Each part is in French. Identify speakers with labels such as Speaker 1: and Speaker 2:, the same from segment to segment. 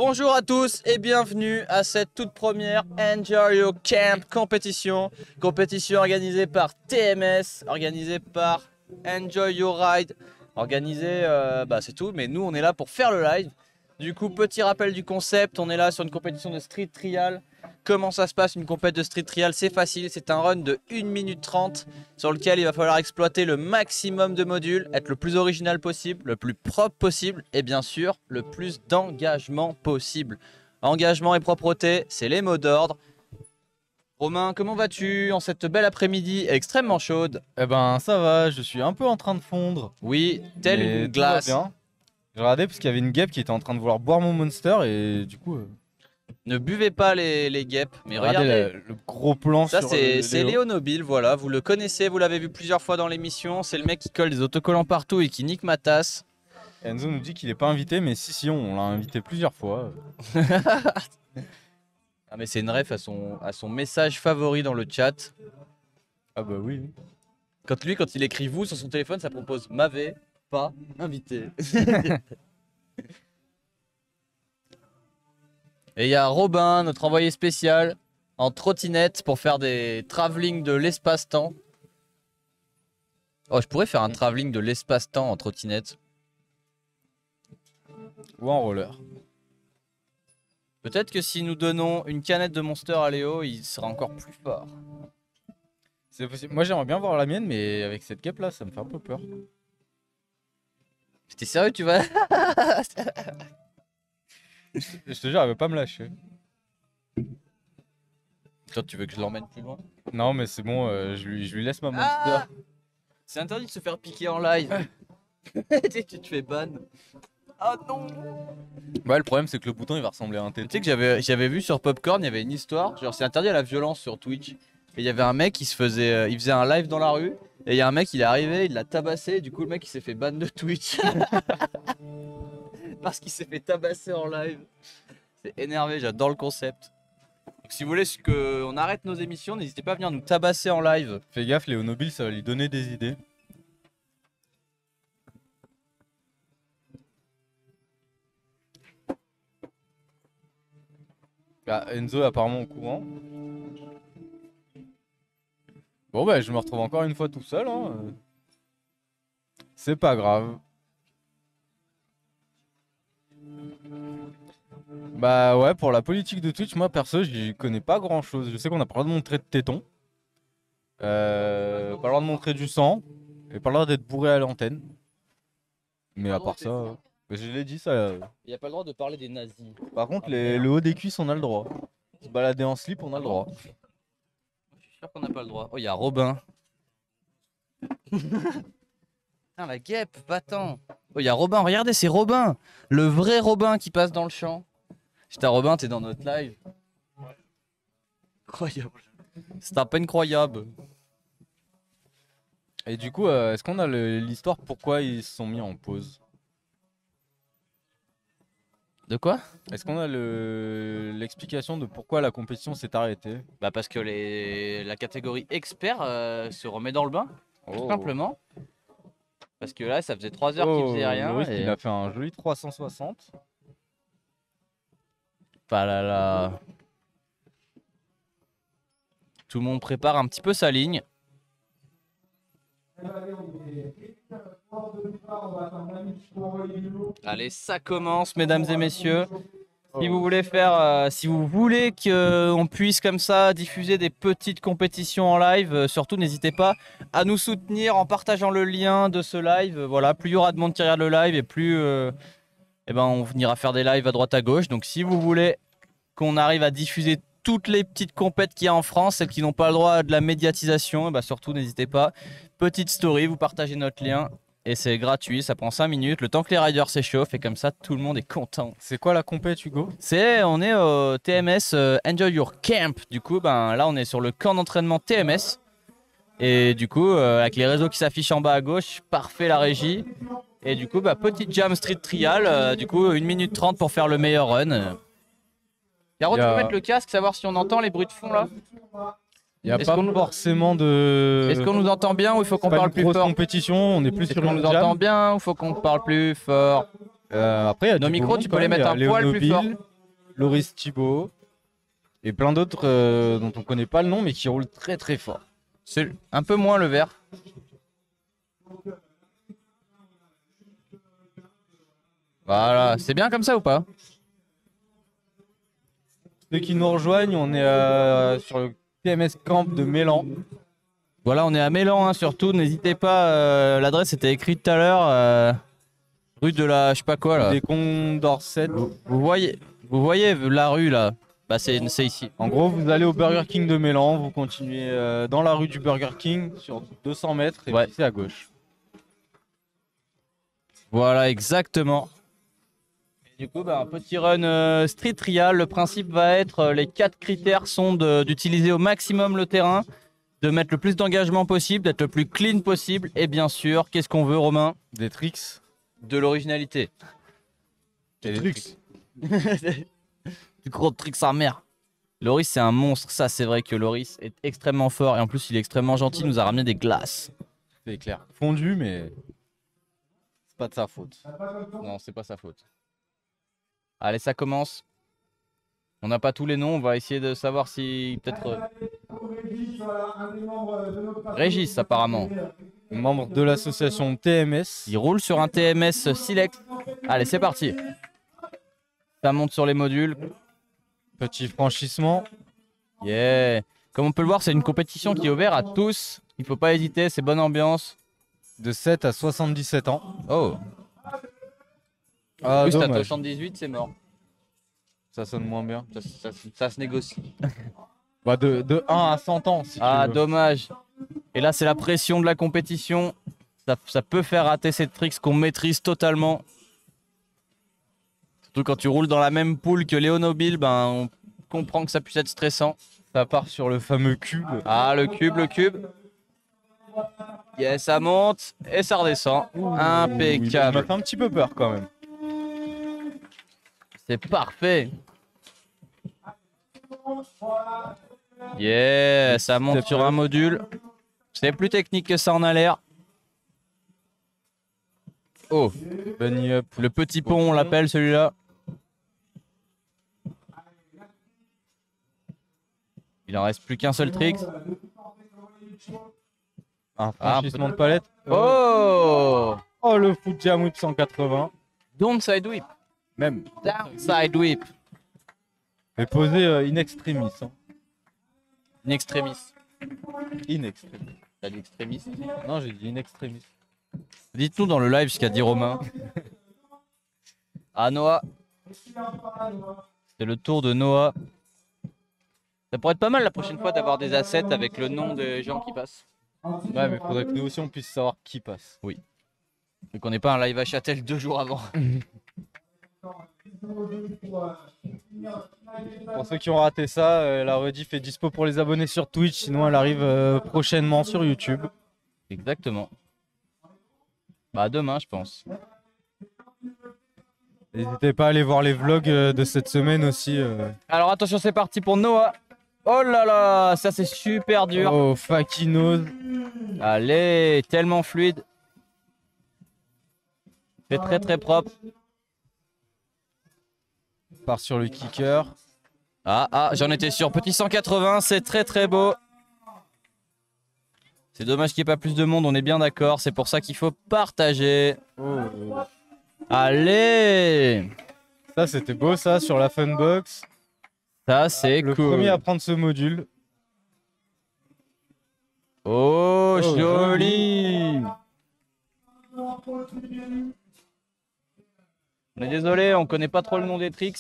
Speaker 1: Bonjour à tous et bienvenue à cette toute première Enjoy Your Camp compétition. Compétition organisée par TMS, organisée par Enjoy Your Ride, organisée, c'est tout, mais nous on est là pour faire le live. Du coup, petit rappel du concept, on est là sur une compétition de street trial. Comment ça se passe une compétition de street trial? C'est facile, c'est un run de 1 minute 30 sur lequel il va falloir exploiter le maximum de modules, être le plus original possible, le plus propre possible et bien sûr le plus d'engagement possible. Engagement et propreté, c'est les mots d'ordre. Romain, comment vas-tu en cette belle après-midi extrêmement chaude?
Speaker 2: Eh ben ça va, je suis un peu en train de fondre.
Speaker 1: Oui, telle
Speaker 2: mais
Speaker 1: une glace.
Speaker 2: tout va bien. J'ai regardé parce qu'il y avait une guêpe qui était en train de vouloir boire mon monster et du coup...
Speaker 1: Ne buvez pas les guêpes, mais
Speaker 2: regardez
Speaker 1: regardez.
Speaker 2: le gros plan
Speaker 1: Ça
Speaker 2: sur
Speaker 1: c'est Léo Nobile, voilà, vous le connaissez, vous l'avez vu plusieurs fois dans l'émission. C'est le mec qui colle des autocollants partout et qui nique ma tasse.
Speaker 2: Enzo nous dit qu'il n'est pas invité, mais si, on l'a invité plusieurs fois.
Speaker 1: Ah mais c'est une ref à son message favori dans le chat.
Speaker 2: Ah bah oui.
Speaker 1: Quand il écrit vous sur son téléphone, ça propose m'avait pas invité. Et il y a Robin, notre envoyé spécial, en trottinette pour faire des travelling de l'espace-temps. Oh, je pourrais faire un travelling de l'espace-temps en trottinette.
Speaker 2: Ou en roller.
Speaker 1: Peut-être que si nous donnons une canette de Monster à Léo, il sera encore plus fort.
Speaker 2: C'est possible. Moi j'aimerais bien voir la mienne, mais avec cette guêpe là, ça me fait un peu peur.
Speaker 1: T'es sérieux, tu vas...
Speaker 2: Je te jure, elle veut pas me lâcher.
Speaker 1: Toi, tu veux que je l'emmène plus loin?
Speaker 2: Non mais c'est bon, je lui laisse ma monster.
Speaker 1: Ah, c'est interdit de se faire piquer en live. Tu te fais ban. Ah non.
Speaker 2: Ouais, le problème c'est que le bouton il va ressembler à un
Speaker 1: Tu
Speaker 2: téton.
Speaker 1: sais que j'avais vu sur Popcorn, il y avait une histoire, genre c'est interdit à la violence sur Twitch. Et il y avait un mec qui il faisait un live dans la rue. Et il y a un mec, il est arrivé, il l'a tabassé. Et du coup, le mec il s'est fait ban de Twitch. Parce qu'il s'est fait tabasser en live. C'est énervé, j'adore le concept. Donc, si vous voulez qu'on arrête nos émissions, n'hésitez pas à venir nous tabasser en live.
Speaker 2: Fais gaffe, Léo Nobile, ça va lui donner des idées. Bah, Enzo est apparemment au courant. Bon bah je me retrouve encore une fois tout seul. Hein. C'est pas grave. Bah ouais, pour la politique de Twitch, moi perso, j'y connais pas grand chose. Je sais qu'on a pas le droit de montrer de tétons. Pas le droit de montrer du sang. Et pas le droit d'être bourré à l'antenne. Mais à part ça... Je l'ai dit ça.
Speaker 1: Il n'y a pas le droit de parler des nazis.
Speaker 2: Par contre, le haut des cuisses, on a le droit. Se balader en slip, on a le droit.
Speaker 1: Je suis sûr qu'on n'a pas le droit. Oh, il y a Robin. Putain, la guêpe, va-t'en. Oh, il y a Robin, regardez, c'est Robin. Le vrai Robin qui passe dans le champ. Putain, Robin, t'es dans notre live. Incroyable. C'est un peu incroyable.
Speaker 2: Et du coup, est-ce qu'on a l'histoire pourquoi ils se sont mis en pause?
Speaker 1: De quoi?
Speaker 2: Est-ce qu'on a l'explication de pourquoi la compétition s'est arrêtée?
Speaker 1: Bah parce que la catégorie expert se remet dans le bain, tout simplement. Parce que là, ça faisait 3 heures qu'il faisait rien.
Speaker 2: Loris, il a fait un joli 360.
Speaker 1: Pas là là. Tout le monde prépare un petit peu sa ligne. Allez, ça commence, mesdames et messieurs. Si vous voulez si vous voulez qu'on puisse comme ça diffuser des petites compétitions en live, surtout n'hésitez pas à nous soutenir en partageant le lien de ce live. Voilà, plus il y aura de monde qui regarde le live et plus on ira faire des lives à droite à gauche. Donc si vous voulez qu'on arrive à diffuser toutes les petites compètes qu'il y a en France, celles qui n'ont pas le droit à de la médiatisation, surtout n'hésitez pas. Petite story, vous partagez notre lien. Et c'est gratuit, ça prend 5 minutes, le temps que les riders s'échauffent et comme ça tout le monde est content.
Speaker 2: C'est quoi la compète, Hugo?
Speaker 1: On est au TMS Enjoy Your Camp. Du coup, là on est sur le camp d'entraînement TMS. Et du coup, avec les réseaux qui s'affichent en bas à gauche, parfait la régie. Et du coup, petite jam street trial, du coup 1 minute 30 pour faire le meilleur run. Caro, tu peux mettre le casque, savoir si on entend les bruits de fond là?
Speaker 2: Il n'y a pas forcément de...
Speaker 1: Est-ce qu'on nous entend bien ou il faut qu'on parle plus fort?
Speaker 2: Compétition, on est plus sur
Speaker 1: on nous entend bien ou il faut qu'on parle plus fort?
Speaker 2: Après, il y a
Speaker 1: nos micros, tu peux les mettre un poil plus fort.
Speaker 2: Loris Thibault et plein d'autres dont on connaît pas le nom mais qui roulent très très fort.
Speaker 1: C'est un peu moins le vert. Voilà, c'est bien comme ça ou pas?
Speaker 2: Ceux qui nous rejoignent, on est sur le TMS Camp de Mélan.
Speaker 1: Voilà, on est à Mélan, hein, surtout. N'hésitez pas, l'adresse était écrite tout à l'heure. Rue de la, je sais pas quoi là.
Speaker 2: Des Condorcet.
Speaker 1: Vous voyez la rue là? Bah c'est ici.
Speaker 2: En gros, vous allez au Burger King de Mélan, vous continuez dans la rue du Burger King sur 200 mètres et
Speaker 1: Ouais.
Speaker 2: puis c'est à gauche.
Speaker 1: Voilà, exactement. Et du coup, bah, un petit run street trial. Le principe va être, les 4 critères sont d'utiliser au maximum le terrain, de mettre le plus d'engagement possible, d'être le plus clean possible. Et bien sûr, qu'est-ce qu'on veut, Romain?
Speaker 2: Des tricks.
Speaker 1: De l'originalité.
Speaker 2: Et des tricks.
Speaker 1: Du gros trick sa mère. Loris, c'est un monstre. Ça, c'est vrai que Loris est extrêmement fort. Et en plus, il est extrêmement gentil. Il nous a ramené des glaces.
Speaker 2: C'est clair. Fondu, mais c'est pas de sa faute.
Speaker 1: Non, c'est pas sa faute. Allez, ça commence. On n'a pas tous les noms. On va essayer de savoir si peut-être Régis, apparemment.
Speaker 2: Membre de l'association TMS.
Speaker 1: Il roule sur un TMS Silex. Allez, c'est parti. Ça monte sur les modules.
Speaker 2: Petit franchissement.
Speaker 1: Yeah. Comme on peut le voir, c'est une compétition qui est ouverte à tous. Il faut pas hésiter, c'est bonne ambiance.
Speaker 2: De 7 à 77 ans.
Speaker 1: Oh.
Speaker 2: Ah,
Speaker 1: Juste à
Speaker 2: dommage.
Speaker 1: 78, c'est mort.
Speaker 2: Ça sonne moins bien.
Speaker 1: Ça se négocie.
Speaker 2: Bah de 1 à 100 ans si
Speaker 1: Ah,
Speaker 2: tu veux.
Speaker 1: dommage. Et là, c'est la pression de la compétition. Ça peut faire rater ces tricks qu'on maîtrise totalement. Surtout quand tu roules dans la même poule que Léonobile, ben, on comprend que ça puisse être stressant.
Speaker 2: Ça part sur le fameux cube.
Speaker 1: Ah, le cube, le cube. Yes, ça monte et ça redescend.
Speaker 2: Il m'a
Speaker 1: Impeccable.
Speaker 2: fait un petit peu peur quand même.
Speaker 1: C'est parfait. Yeah, ça monte sur un module. C'est plus technique que ça en a l'air. Oh,
Speaker 2: Bunny up.
Speaker 1: le petit pont, on l'appelle celui-là. Il en reste plus qu'un seul trick.
Speaker 2: Un franchissement de palette.
Speaker 1: Oh,
Speaker 2: Oh, le foot jam whip 180.
Speaker 1: downside whip.
Speaker 2: Même.
Speaker 1: Downside whip.
Speaker 2: Mais posé in extremis. Hein.
Speaker 1: In extremis.
Speaker 2: In extremis.
Speaker 1: T'as dit extremis?
Speaker 2: Non, j'ai dit in extremis.
Speaker 1: Dites-nous dans le live ce qu'a dit Romain. Ah, Noah. C'est le tour de Noah. Ça pourrait être pas mal la prochaine fois d'avoir des assets avec le nom des gens qui passent.
Speaker 2: Ouais, mais faudrait que nous aussi on puisse savoir qui passe.
Speaker 1: Et qu'on n'ait pas un live à Châtel 2 jours avant.
Speaker 2: Pour ceux qui ont raté ça, la rediff est dispo pour les abonnés sur Twitch, sinon elle arrive prochainement sur YouTube.
Speaker 1: Exactement. Bah demain je pense.
Speaker 2: N'hésitez pas à aller voir les vlogs de cette semaine aussi.
Speaker 1: Alors attention, c'est parti pour Noah. Oh là là, ça c'est super dur.
Speaker 2: Oh, Fakinos.
Speaker 1: Allez, tellement fluide. C'est très très propre.
Speaker 2: Part sur le kicker.
Speaker 1: Ah, j'en étais sûr. Petit 180, c'est très très beau. C'est dommage qu'il n'y ait pas plus de monde, on est bien d'accord. C'est pour ça qu'il faut partager.
Speaker 2: Oh.
Speaker 1: Allez,
Speaker 2: Ça c'était beau ça sur la Funbox.
Speaker 1: ça c'est
Speaker 2: Le
Speaker 1: cool.
Speaker 2: premier à prendre ce module.
Speaker 1: Oh,
Speaker 2: Oh,
Speaker 1: joli. On est désolé, on connaît pas trop le nom des tricks.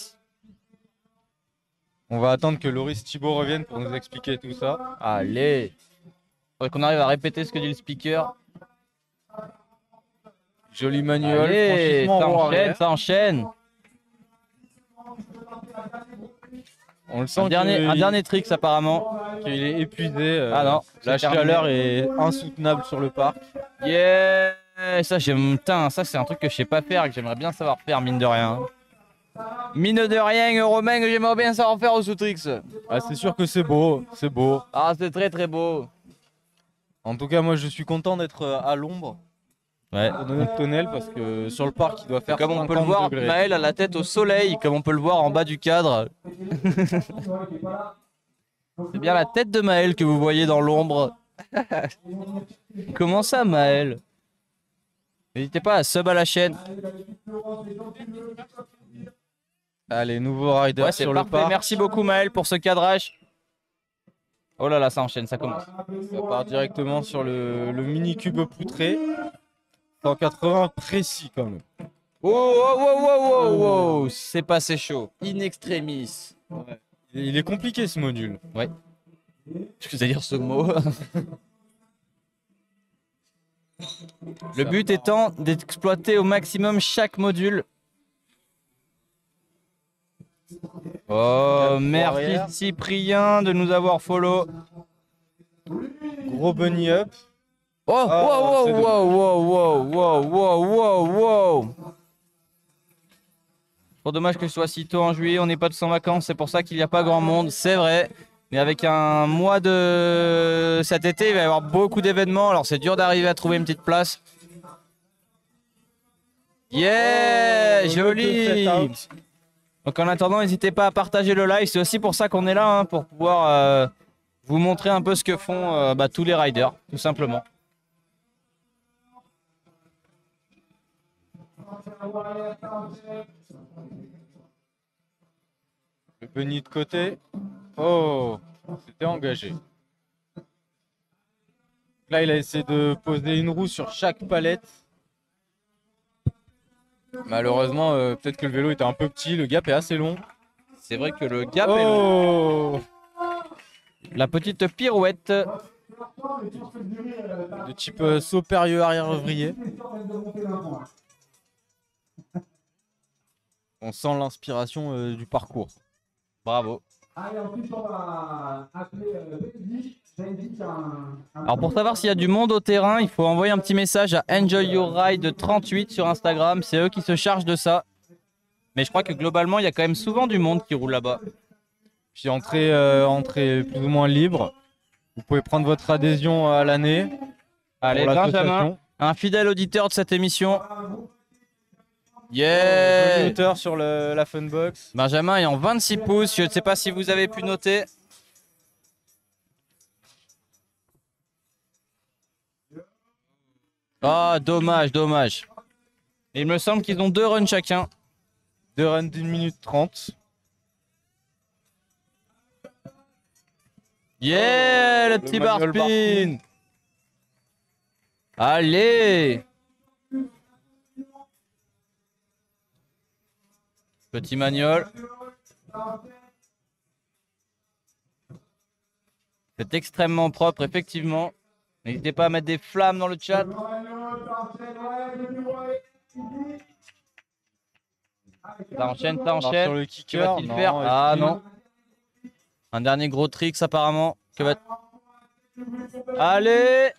Speaker 2: On va attendre que Loris Thibault revienne pour nous expliquer tout ça.
Speaker 1: Allez. Faudrait qu'on arrive à répéter ce que dit le speaker.
Speaker 2: Joli manuel.
Speaker 1: Allez,
Speaker 2: franchissement
Speaker 1: ça
Speaker 2: roue
Speaker 1: enchaîne,
Speaker 2: arrière.
Speaker 1: ça enchaîne.
Speaker 2: On le sent
Speaker 1: Un dernier trick apparemment.
Speaker 2: qu'il est épuisé.
Speaker 1: Ah non,
Speaker 2: La
Speaker 1: c'est terminé.
Speaker 2: chaleur est insoutenable sur le parc.
Speaker 1: Yeah, ça j'aime, putain, ça c'est un truc que je sais pas faire et que j'aimerais bien savoir faire mine de rien. Mine de rien, Romain, que j'aimerais bien savoir faire au Soutrix.
Speaker 2: Ah, c'est sûr que c'est beau, c'est beau.
Speaker 1: Ah, c'est très très beau.
Speaker 2: En tout cas, moi je suis content d'être à l'ombre.
Speaker 1: Ouais.
Speaker 2: Pour notre tonnelle parce que sur le parc il doit faire
Speaker 1: Comme on peut le
Speaker 2: 50
Speaker 1: voir,
Speaker 2: degrés.
Speaker 1: Maël a la tête au soleil, comme on peut le voir en bas du cadre. C'est bien la tête de Maël que vous voyez dans l'ombre. Comment ça, Maël? N'hésitez pas à sub à la chaîne.
Speaker 2: Allez, nouveau rider
Speaker 1: Ouais, c'est
Speaker 2: sur
Speaker 1: parfait.
Speaker 2: le parc.
Speaker 1: Merci beaucoup, Maël, pour ce cadrage. Oh là là, ça enchaîne, ça commence.
Speaker 2: Ça part directement sur le mini cube poutré. 180 précis quand même.
Speaker 1: Oh, oh, oh, oh, oh, oh. C'est passé chaud. In extremis.
Speaker 2: Ouais. Il est compliqué ce module.
Speaker 1: Ouais. Je vais dire ce mot. Le but étant d'exploiter au maximum chaque module. Oh, merci Cyprien de nous avoir follow.
Speaker 2: Gros bunny up.
Speaker 1: Oh, wow, wow, wow, wow, wow, wow, wow, wow. Trop dommage que ce soit si tôt en juillet, on n'est pas tous en vacances, c'est pour ça qu'il n'y a pas grand monde, c'est vrai. Mais avec un mois de cet été, il va y avoir beaucoup d'événements, alors c'est dur d'arriver à trouver une petite place. Yeah, joli. Donc en attendant, n'hésitez pas à partager le live, c'est aussi pour ça qu'on est là, hein, pour pouvoir vous montrer un peu ce que font tous les riders, tout simplement.
Speaker 2: Le bunny de côté. Oh, c'était engagé. Là, il a essayé de poser une roue sur chaque palette. Malheureusement, peut-être que le vélo était un peu petit, le gap est assez long.
Speaker 1: C'est vrai que le gap est long. La petite pirouette.
Speaker 2: De type saut périlleux arrière ouvrier. On sent l'inspiration du parcours.
Speaker 1: Bravo. Alors pour savoir s'il y a du monde au terrain, il faut envoyer un petit message à Enjoy Your Ride 38 sur Instagram. C'est eux qui se chargent de ça. Mais je crois que globalement, il y a quand même souvent du monde qui roule là-bas.
Speaker 2: Puis entrée plus ou moins libre. Vous pouvez prendre votre adhésion à l'année.
Speaker 1: Allez, Benjamin, un fidèle auditeur de cette émission. Yeah!
Speaker 2: Joli hauteur sur la Funbox.
Speaker 1: Benjamin est en 26 pouces. Je ne sais pas si vous avez pu noter. Ah, dommage, dommage. Il me semble qu'ils ont 2 runs chacun.
Speaker 2: 2 runs d'1 minute 30.
Speaker 1: Yeah, le petit barspin. Allez. Petit manuel. C'est extrêmement propre, effectivement. N'hésitez pas à mettre des flammes dans le chat. Ça enchaîne, ça enchaîne.
Speaker 2: Sur le
Speaker 1: Que
Speaker 2: kicker,
Speaker 1: va-t-il faire? Ah non. Un dernier gros tricks apparemment. Que va... Allez.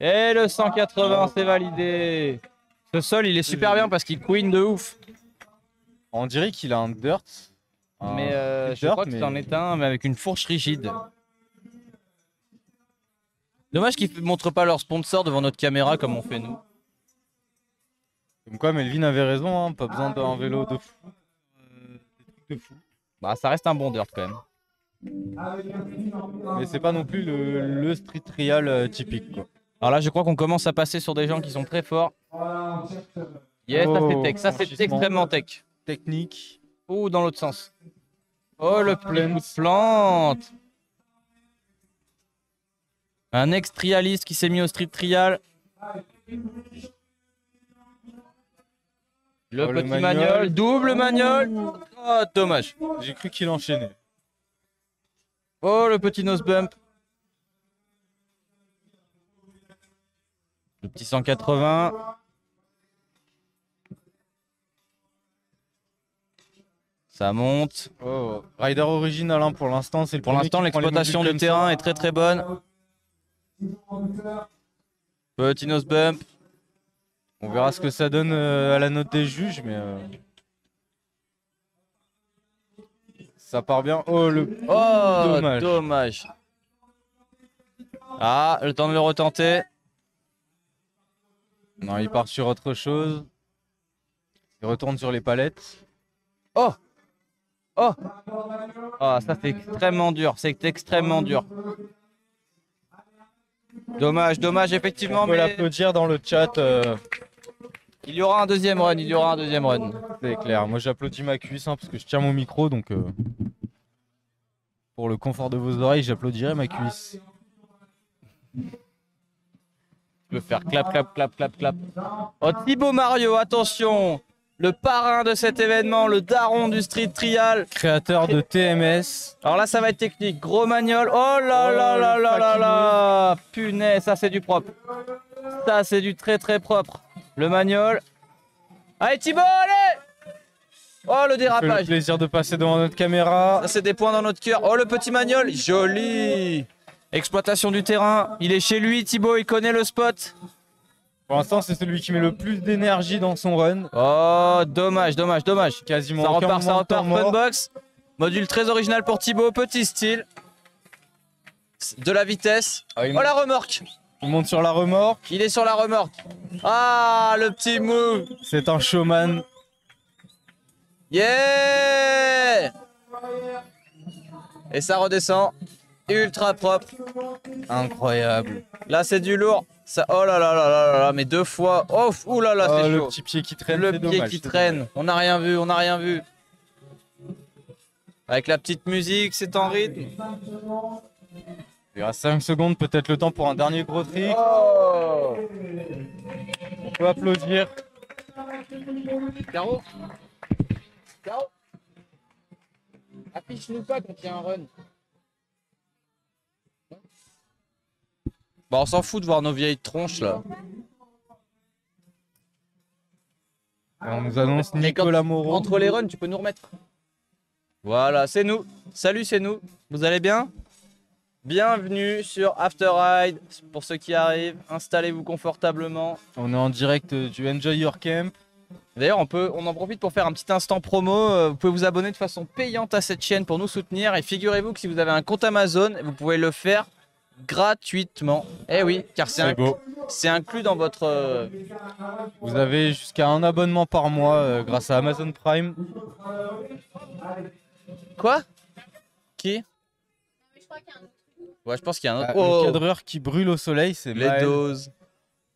Speaker 1: Et le 180, c'est validé. Ce sol, il est super bien parce qu'il queen de ouf.
Speaker 2: On dirait qu'il a un dirt.
Speaker 1: Mais je crois que c'en est un, mais avec une fourche rigide. Dommage qu'ils ne montrent pas leur sponsor devant notre caméra comme on fait nous.
Speaker 2: Comme quoi, Melvin avait raison, hein, pas besoin d'un vélo de fou. Des trucs de fou.
Speaker 1: Bah, ça reste un bon dirt quand même.
Speaker 2: Mais c'est pas non plus le street trial typique, quoi.
Speaker 1: Alors là, je crois qu'on commence à passer sur des gens qui sont très forts. Yes, ça c'est tech. Ça c'est extrêmement tech.
Speaker 2: Technique.
Speaker 1: Ou dans l'autre sens. Oh, le petit coup de plante. Un ex-trialiste qui s'est mis au street trial. Le petit manuel. Double manuel. Oh, dommage.
Speaker 2: J'ai cru qu'il enchaînait.
Speaker 1: Oh, le petit nose bump. Le petit 180. Ça monte.
Speaker 2: Oh, rider original hein, pour l'instant. C'est
Speaker 1: pour l'instant, l'exploitation du terrain est très très bonne. Petit nose bump.
Speaker 2: On verra ce que ça donne à la note des juges, mais ça part bien. Oh,
Speaker 1: dommage. Ah, le temps de le retenter.
Speaker 2: Non, il part sur autre chose. Il retourne sur les palettes.
Speaker 1: Oh! Oh! Ah, ça c'est extrêmement dur, c'est extrêmement dur. Dommage, dommage effectivement,
Speaker 2: On peut
Speaker 1: mais
Speaker 2: l'applaudir dans le chat.
Speaker 1: il y aura un deuxième run, il y aura un deuxième run.
Speaker 2: C'est clair. Moi j'applaudis ma cuisse hein, parce que je tiens mon micro donc pour le confort de vos oreilles, j'applaudirai ma cuisse.
Speaker 1: Je peux faire clap, clap, clap, clap, clap. Oh, Thibaut Mario, attention! Le parrain de cet événement, le daron du street trial.
Speaker 2: Créateur de TMS.
Speaker 1: Alors là, ça va être technique. Gros magnol. Oh là là là là là là! Punaise, ça c'est du propre. Ça c'est du très très propre. Le magnol. Allez Thibaut, allez! Oh le
Speaker 2: Le
Speaker 1: dérapage.
Speaker 2: plaisir de passer devant notre caméra.
Speaker 1: Ça c'est des points dans notre cœur. Oh le petit magnol, joli. Exploitation du terrain. Il est chez lui, Thibaut, il connaît le spot.
Speaker 2: Pour l'instant, c'est celui qui met le plus d'énergie dans son run.
Speaker 1: Oh, dommage, dommage, dommage.
Speaker 2: Quasiment
Speaker 1: Ça
Speaker 2: aucun
Speaker 1: repart, ça
Speaker 2: moment de temps
Speaker 1: repart.
Speaker 2: mort.
Speaker 1: Funbox. Module très original pour Thibaut, petit style. De la vitesse.
Speaker 2: Ah,
Speaker 1: Oh la remorque.
Speaker 2: il monte sur la remorque.
Speaker 1: Il est sur la remorque. Ah, le petit move.
Speaker 2: C'est un showman.
Speaker 1: Yeah! Et ça redescend. Ultra propre.
Speaker 2: Incroyable.
Speaker 1: Là, c'est du lourd. Ça, oh là là là là là, mais deux fois. Oh, ouh là là,
Speaker 2: Oh,
Speaker 1: c'est
Speaker 2: le
Speaker 1: chaud.
Speaker 2: petit pied qui traîne.
Speaker 1: Le
Speaker 2: c'est
Speaker 1: pied
Speaker 2: dommage,
Speaker 1: qui
Speaker 2: c'est
Speaker 1: traîne.
Speaker 2: dommage.
Speaker 1: On n'a rien vu, on n'a rien vu. Avec la petite musique, c'est en rythme.
Speaker 2: Il reste 5 secondes, peut-être le temps pour un dernier gros trick.
Speaker 1: Oh!
Speaker 2: On peut applaudir.
Speaker 1: Caro? Caro? Affiche-nous pas quand il y a un run. Bon, on s'en fout de voir nos vieilles tronches là.
Speaker 2: Et on nous annonce
Speaker 1: Mais quand-
Speaker 2: Nicolas Moreau.
Speaker 1: Entre les runs, tu peux nous remettre. Voilà, c'est nous. Salut, c'est nous. Vous allez bien? Bienvenue sur After Ride. Pour ceux qui arrivent, installez-vous confortablement.
Speaker 2: On est en direct du Enjoy Your Camp.
Speaker 1: D'ailleurs, on en profite pour faire un petit instant promo. Vous pouvez vous abonner de façon payante à cette chaîne pour nous soutenir. Et figurez-vous que si vous avez un compte Amazon, vous pouvez le faire gratuitement. Eh oui, car
Speaker 2: C'est beau.
Speaker 1: c'est inclus dans votre...
Speaker 2: Vous avez jusqu'à un abonnement par mois grâce à Amazon Prime.
Speaker 1: Quoi? Qui? Ouais, je pense qu'il y a un autre.
Speaker 2: Le
Speaker 1: Oh,
Speaker 2: cadreur qui brûle au soleil, c'est
Speaker 1: les
Speaker 2: Maël.
Speaker 1: doses.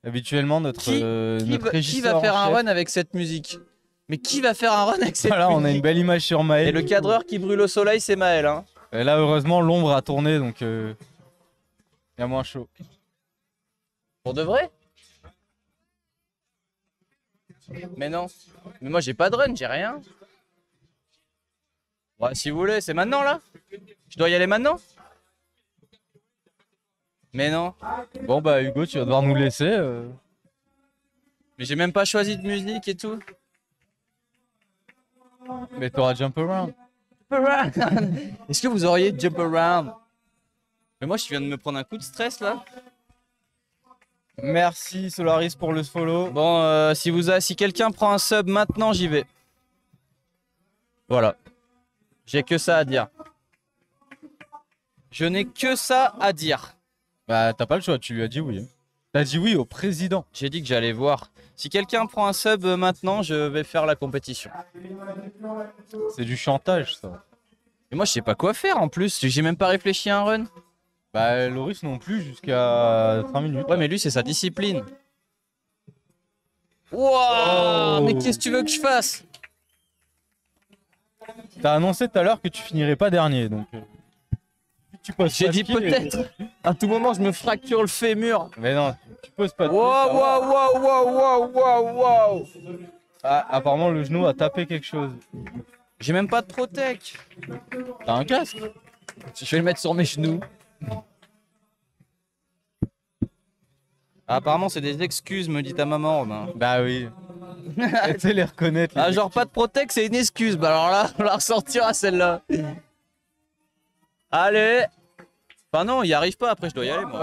Speaker 2: Habituellement notre,
Speaker 1: Qui
Speaker 2: notre
Speaker 1: qui
Speaker 2: régisseur
Speaker 1: va faire
Speaker 2: en
Speaker 1: un
Speaker 2: chef.
Speaker 1: run avec cette musique? Mais qui va faire un run avec cette
Speaker 2: Voilà,
Speaker 1: musique?
Speaker 2: on a une belle image sur Maël.
Speaker 1: Et le cadreur qui brûle au soleil, c'est Maël. Hein.
Speaker 2: Et là, heureusement, l'ombre a tourné, donc il y a moins chaud.
Speaker 1: Pour de vrai? Mais non. Mais moi, j'ai pas de run, j'ai rien. Ouais, si vous voulez, c'est maintenant là? Je dois y aller maintenant? Mais non.
Speaker 2: Bon bah Hugo, tu vas devoir nous laisser.
Speaker 1: Mais j'ai même pas choisi de musique et tout.
Speaker 2: Mais t'auras Jump Around.
Speaker 1: Jump around. Est-ce que vous auriez jump around? Mais moi, je viens de me prendre un coup de stress là.
Speaker 2: Merci Solaris pour le follow.
Speaker 1: Bon, si quelqu'un prend un sub maintenant, j'y vais. Voilà. J'ai que ça à dire. Je n'ai que ça à dire.
Speaker 2: Bah t'as pas le choix, tu lui as dit oui. T'as dit oui au président.
Speaker 1: J'ai dit que j'allais voir. Si quelqu'un prend un sub maintenant, je vais faire la compétition.
Speaker 2: C'est du chantage ça.
Speaker 1: Et moi, je sais pas quoi faire en plus. J'ai même pas réfléchi à un run.
Speaker 2: Bah Loris non plus jusqu'à 5 minutes.
Speaker 1: Ouais, mais lui, c'est sa discipline. Wouah,
Speaker 2: Oh.
Speaker 1: mais qu'est-ce que tu veux que je fasse?
Speaker 2: T'as annoncé tout à l'heure que tu finirais pas dernier, donc tu poses
Speaker 1: J'ai
Speaker 2: pas de
Speaker 1: dit
Speaker 2: skill et-
Speaker 1: peut-être. À tout moment, je me fracture le fémur.
Speaker 2: Mais non, tu poses pas de
Speaker 1: Waouh,
Speaker 2: skill, ça va.
Speaker 1: waouh, waouh, waouh, waouh, waouh.
Speaker 2: Ah, apparemment le genou a tapé quelque chose.
Speaker 1: J'ai même pas de protec.
Speaker 2: T'as un casque?
Speaker 1: Je vais le mettre sur mes genoux. Ah, apparemment, c'est des excuses, me dit ta maman, Romain.
Speaker 2: Bah oui. Tu sais les reconnaître. les
Speaker 1: Ah, genre pas de protect, c'est une excuse. Bah alors là, on la ressortira celle-là. Allez. Enfin non, il arrive pas, après je dois y aller moi.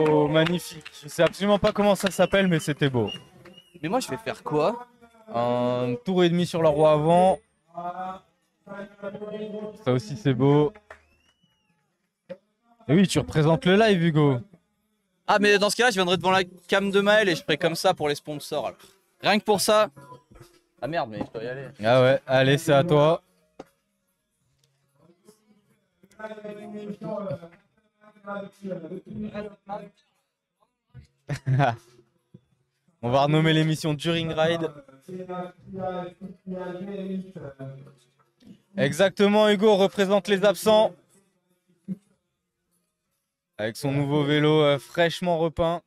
Speaker 2: Oh, magnifique. Je sais absolument pas comment ça s'appelle, mais c'était beau.
Speaker 1: Mais moi je vais faire quoi?
Speaker 2: Un tour et demi sur la roue avant. Ça aussi c'est beau. Et oui, tu représentes le live, Hugo.
Speaker 1: Ah, mais dans ce cas-là, je viendrai devant la cam de Maël et je ferai comme ça pour les sponsors. Alors. Rien que pour ça. Ah merde, mais je dois y aller.
Speaker 2: Ah ouais, allez, c'est à toi. On va renommer l'émission During Ride. Exactement, Hugo représente les absents. Avec son nouveau vélo fraîchement repeint.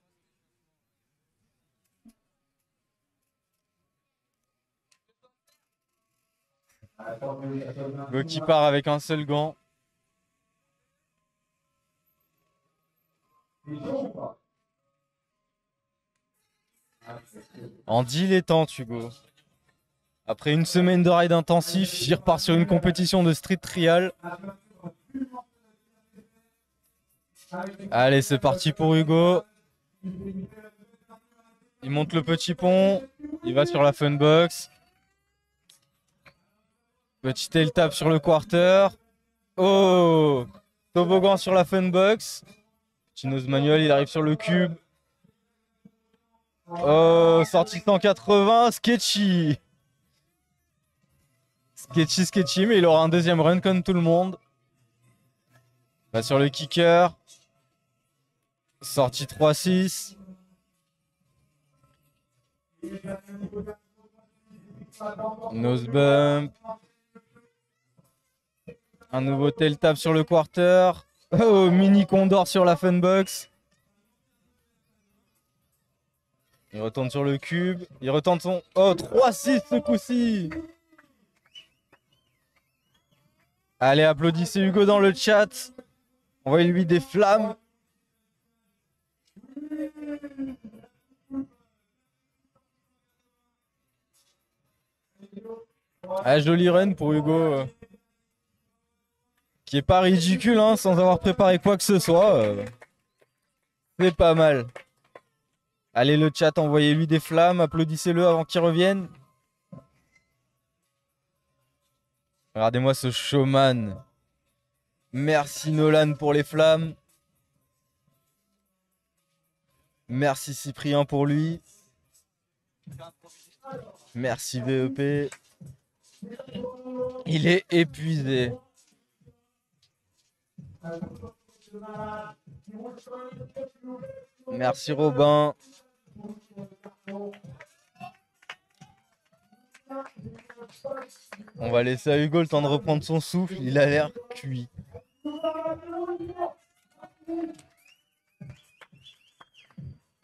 Speaker 2: Hugo qui part avec un seul gant. En dilettante, Hugo. Après une semaine de ride intensif, il repart sur une compétition de street trial. Allez, c'est parti pour Hugo. Il monte le petit pont. Il va sur la funbox. Petit tail tap sur le quarter. Oh! Toboggan sur la funbox. Petit nose manuel, il arrive sur le cube. Oh, sortie 180, sketchy. Sketchy, mais il aura un deuxième run comme tout le monde. Va sur le kicker. Sortie 3-6. Nose bump. Un nouveau tail tap sur le quarter. Oh, mini condor sur la funbox. Il retourne sur le cube. Il retente son... Oh, 3-6 ce coup-ci. Allez, applaudissez Hugo dans le chat. Envoyez-lui des flammes. Ah, joli run pour Hugo. Qui est pas ridicule, hein, sans avoir préparé quoi que ce soit. C'est pas mal. Allez, le chat, envoyez-lui des flammes. Applaudissez-le avant qu'il revienne. Regardez-moi ce showman. Merci Nolan pour les flammes. Merci Cyprien pour lui. Merci VEP. Il est épuisé. Merci Robin. On va laisser à Hugo le temps de reprendre son souffle. Il a l'air cuit.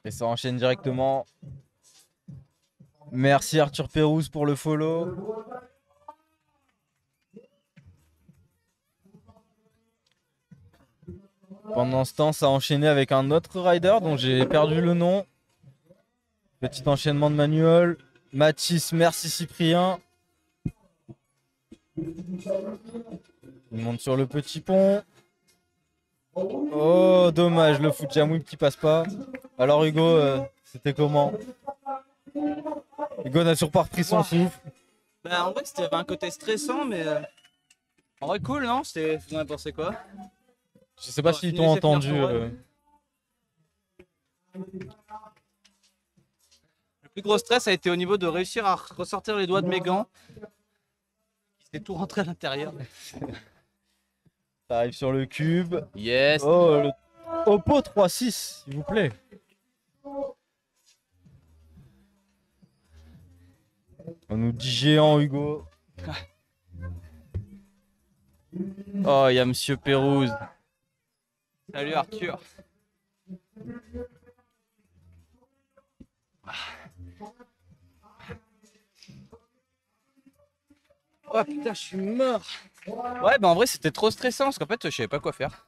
Speaker 2: Et ça enchaîne directement. Merci Arthur Pérouse pour le follow. Pendant ce temps, ça a enchaîné avec un autre rider dont j'ai perdu le nom. Petit enchaînement de manuel. Mathis, merci Cyprien. Il monte sur le petit pont. Oh, dommage, le Fujamui qui passe pas. Alors Hugo, c'était comment? Hugo n'a toujours pas repris son souffle.
Speaker 1: Bah, en vrai, c'était un côté stressant, mais en vrai, cool, non? Vous en avez pensé quoi?
Speaker 2: Je sais pas s'ils t'ont entendu.
Speaker 1: Le plus gros stress a été au niveau de réussir à ressortir les doigts de mes gants. Ils étaient tout rentrés à l'intérieur.
Speaker 2: Ça arrive sur le cube.
Speaker 1: Yes.
Speaker 2: Oh, le Oppo 3.6, s'il vous plaît. On nous dit géant, Hugo.
Speaker 1: Oh, il y a Monsieur Pérouse. Salut Arthur. Oh putain, je suis mort. Ouais, bah en vrai, c'était trop stressant parce qu'en fait, je savais pas quoi faire.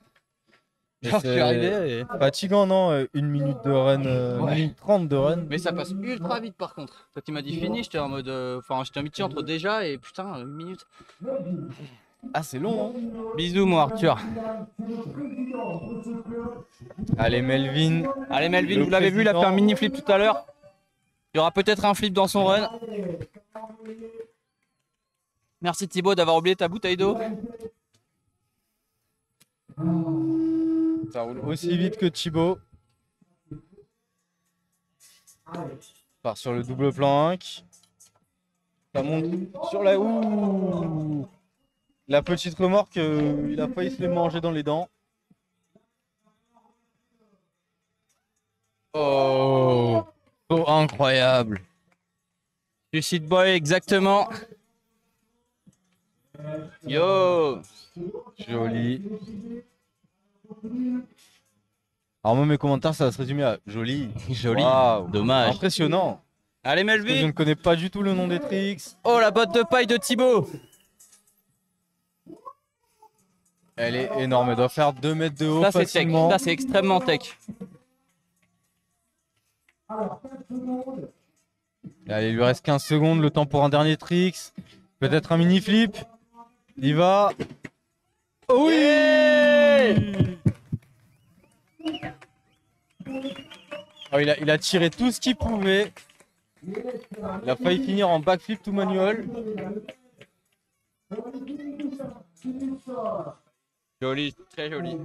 Speaker 1: Genre, je suis arrivé et...
Speaker 2: Fatigant, non? Une minute de run,
Speaker 1: Ouais.
Speaker 2: 1 minute 30 de run.
Speaker 1: Mais ça passe ultra vite par contre. Quand il m'a dit fini, j'étais en mode. Enfin, j'étais en métier entre déjà et putain, 1 minute.
Speaker 2: Ah, c'est long, hein?
Speaker 1: Bisous, moi, Arthur.
Speaker 2: Allez, Melvin.
Speaker 1: Allez, Melvin,
Speaker 2: Le
Speaker 1: vous l'avez vu, il a fait un mini flip tout à l'heure. Il y aura peut-être un flip dans son run. Merci Thibaut d'avoir oublié ta bouteille d'eau.
Speaker 2: Ça roule aussi vite que Thibaut. Part sur le double plank. Ça monte sur la... Ouh, la petite remorque, il a failli se le manger dans les dents. Oh, oh incroyable.
Speaker 1: Suicide Boy, exactement. Yo.
Speaker 2: Joli. Alors moi mes commentaires ça va se résumer à joli.
Speaker 1: Joli.
Speaker 2: Waouh,
Speaker 1: Dommage.
Speaker 2: impressionnant.
Speaker 1: Allez
Speaker 2: Parce que je
Speaker 1: Melvin.
Speaker 2: ne connais pas du tout le nom des tricks.
Speaker 1: Oh, la botte de paille de Thibaut.
Speaker 2: Elle est énorme, elle doit faire 2 mètres de haut
Speaker 1: Ça c'est tech,
Speaker 2: facilement.
Speaker 1: ça c'est extrêmement tech.
Speaker 2: Allez, il lui reste 15 secondes, le temps pour un dernier tricks. Peut-être un mini flip. Il y va. Oh oui. Oh, il a tiré tout ce qu'il pouvait. Il a failli finir en backflip tout manuel.
Speaker 1: Joli, très joli.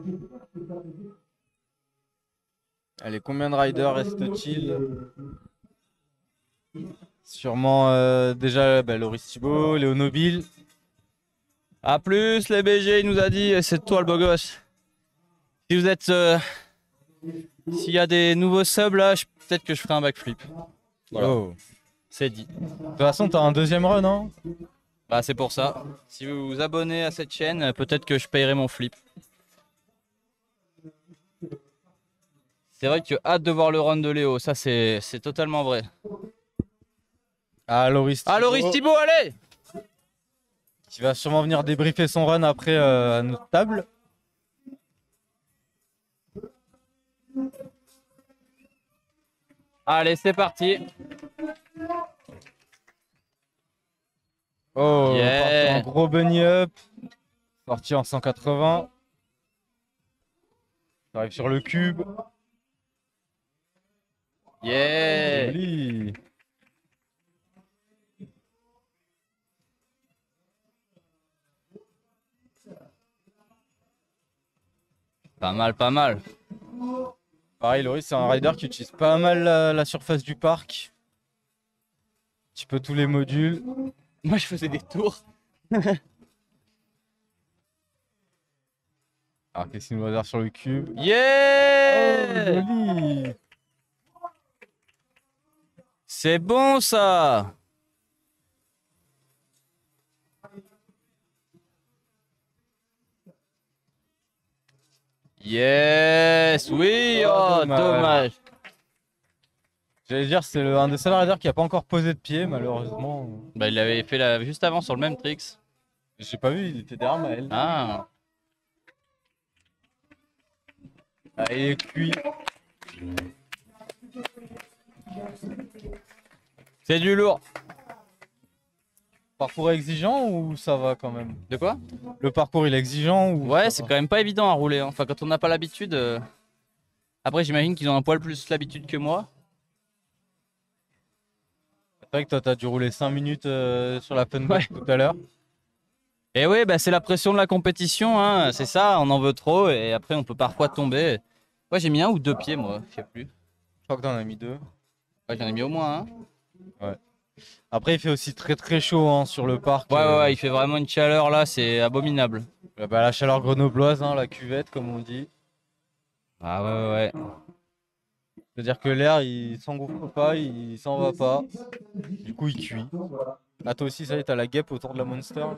Speaker 2: Allez, combien de riders reste-t-il? Sûrement déjà Loris Thibault, Léo Nobile.
Speaker 1: A plus les BG, il nous a dit, c'est toi le beau gosse. Si vous êtes... S'il y a des nouveaux subs là, peut-être que je ferai un backflip. Voilà,
Speaker 2: Oh.
Speaker 1: c'est dit.
Speaker 2: De toute façon, t'as un deuxième run, hein?
Speaker 1: Bah c'est pour ça. Si vous vous abonnez à cette chaîne, peut-être que je payerai mon flip. C'est vrai que hâte de voir le run de Léo, ça c'est totalement vrai.
Speaker 2: Ah, Loris Thibault.
Speaker 1: Ah Loris Thibault, allez!
Speaker 2: Qui va sûrement venir débriefer son run après à notre table.
Speaker 1: Allez, c'est parti.
Speaker 2: Oh,
Speaker 1: Yeah.
Speaker 2: parti en gros bunny up. Sorti en 180. Ça arrive sur le cube.
Speaker 1: Yeah!
Speaker 2: Joli.
Speaker 1: Pas mal, pas mal.
Speaker 2: Pareil, Loris, c'est un rider qui utilise pas mal la surface du parc. Un petit peu tous les modules.
Speaker 1: Moi je faisais des tours.
Speaker 2: Alors, qu'est-ce qu'il nous va dire sur le cube? Oh,
Speaker 1: Yeah!
Speaker 2: joli.
Speaker 1: C'est bon ça! Yes! Oui!
Speaker 2: Oh,
Speaker 1: Oh,
Speaker 2: dommage.
Speaker 1: dommage!
Speaker 2: J'allais dire, c'est un des seuls riders qui a pas encore posé de pied, malheureusement.
Speaker 1: Bah, il l'avait fait là, juste avant sur le même tricks.
Speaker 2: J'ai pas vu, il était derrière Maël.
Speaker 1: Ah!
Speaker 2: Ah, il est cuit.
Speaker 1: C'est du lourd.
Speaker 2: Parcours exigeant ou ça va quand même?
Speaker 1: De quoi?
Speaker 2: Le parcours il est exigeant ou
Speaker 1: Ouais,
Speaker 2: ça
Speaker 1: c'est
Speaker 2: va?
Speaker 1: quand même pas évident à rouler, hein. Enfin, quand on n'a pas l'habitude. Après, j'imagine qu'ils ont un poil plus l'habitude que moi.
Speaker 2: C'est vrai que toi t'as dû rouler 5 minutes sur la funbox tout à l'heure.
Speaker 1: Et oui, bah, c'est la pression de la compétition, hein. C'est ça, on en veut trop et après on peut parfois tomber. Ouais, j'ai mis 1 ou 2 pieds, moi, je sais plus.
Speaker 2: Je crois que t'en as mis 2.
Speaker 1: Ouais, j'en ai mis au moins un.
Speaker 2: Après il fait aussi très très chaud hein, sur le parc.
Speaker 1: Ouais, il fait vraiment une chaleur là, c'est abominable.
Speaker 2: Bah, la chaleur grenobloise, hein, la cuvette comme on dit.
Speaker 1: Ah ouais.
Speaker 2: C'est-à-dire que l'air il s'engouffre pas, il s'en va pas. Du coup il cuit. Ah toi aussi ça y est, t'as la guêpe autour de la monster. Là.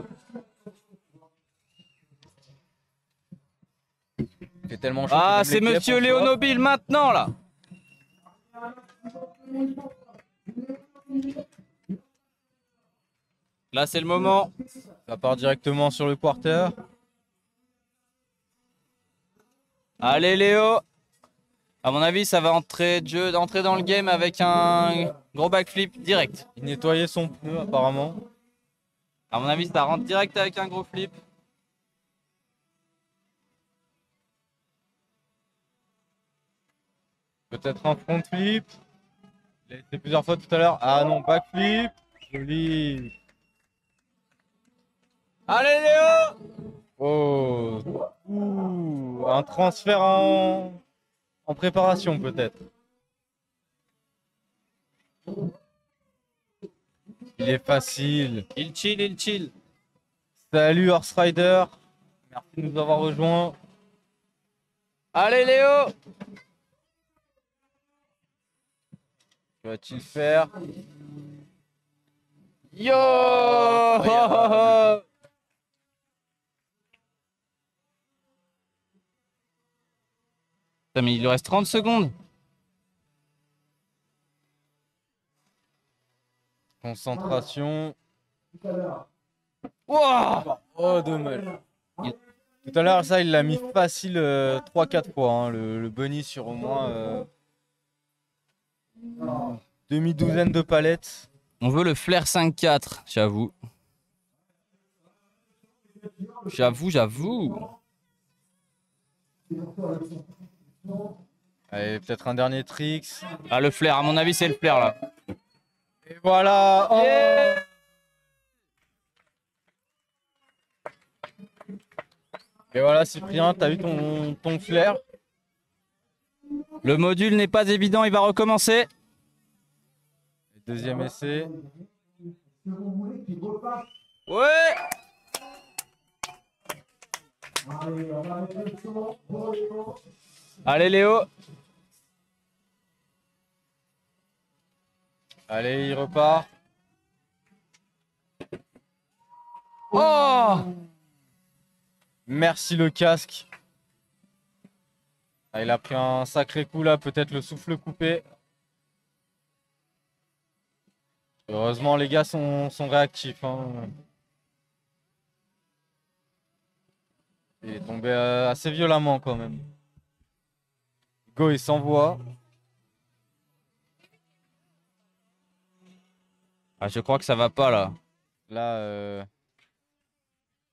Speaker 2: Il fait tellement chaud.
Speaker 1: Ah,
Speaker 2: que même
Speaker 1: c'est
Speaker 2: les guêpes
Speaker 1: Monsieur
Speaker 2: ont
Speaker 1: Léo
Speaker 2: soif.
Speaker 1: Nobile maintenant là. Là, c'est le moment.
Speaker 2: Ça part directement sur le quarter.
Speaker 1: Allez Léo. À mon avis, ça va entrer dans le game avec un gros backflip direct.
Speaker 2: Il nettoyait son pneu apparemment.
Speaker 1: À mon avis, ça rentre direct avec un gros flip.
Speaker 2: Peut-être un front flip. Il a été plusieurs fois tout à l'heure. Ah non, backflip. Joli.
Speaker 1: Allez Léo.
Speaker 2: Oh. Ouh. Un transfert en préparation peut-être. Il est facile.
Speaker 1: Il chill, il chill.
Speaker 2: Salut Horse Rider. Merci de nous avoir rejoints.
Speaker 1: Allez Léo!
Speaker 2: Que va-t-il faire?
Speaker 1: Yo! Putain, mais il lui reste 30 secondes.
Speaker 2: Concentration.
Speaker 1: Wow!
Speaker 2: Oh, dommage. Tout à l'heure, ça, il l'a mis facile 3-4 fois. Hein, le bunny sur au moins demi-douzaine de palettes.
Speaker 1: On veut le flair 5-4, j'avoue. J'avoue.
Speaker 2: Allez, peut-être un dernier tricks.
Speaker 1: Ah, le flair, à mon avis, c'est le flair là.
Speaker 2: Et voilà. Oh.
Speaker 1: Yeah.
Speaker 2: Et voilà, Cyprien, t'as eu ton flair.
Speaker 1: Le module n'est pas évident, il va recommencer.
Speaker 2: Deuxième essai.
Speaker 1: Ouais! Allez Léo!
Speaker 2: Allez, il repart.
Speaker 1: Oh!
Speaker 2: Merci le casque. Ah, il a pris un sacré coup là, peut-être le souffle coupé. Heureusement, les gars sont réactifs. Hein. Il est tombé assez violemment quand même. Go, il s'envoie.
Speaker 1: Ah, je crois que ça va pas là.
Speaker 2: Là,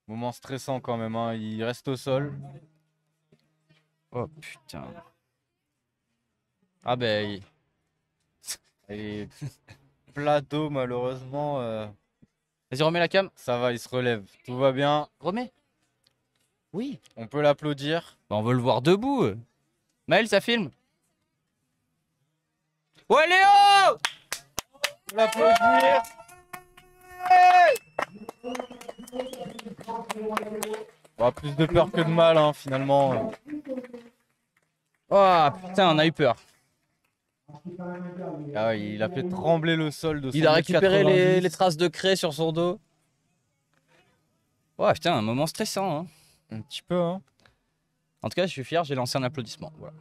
Speaker 2: moment stressant quand même. Hein. Il reste au sol.
Speaker 1: Oh putain. Ah ben.
Speaker 2: Il est plat d'eau malheureusement.
Speaker 1: Vas-y, remets la cam.
Speaker 2: Ça va, il se relève. Tout va bien.
Speaker 1: Remets. Oui.
Speaker 2: On peut l'applaudir.
Speaker 1: Bah, on veut le voir debout. Maël, ça filme. Ouais, Léo!
Speaker 2: L'applaudir. Bon, plus de peur que de mal, hein, finalement.
Speaker 1: Oh putain, on a eu peur.
Speaker 2: Ah ouais, il a fait trembler le sol de son
Speaker 1: Il a récupéré
Speaker 2: 90.
Speaker 1: les traces de craie sur son dos. Ouais, putain, un moment stressant. Hein.
Speaker 2: Un petit peu, hein.
Speaker 1: En tout cas, je suis fier, j'ai lancé un applaudissement. Voilà.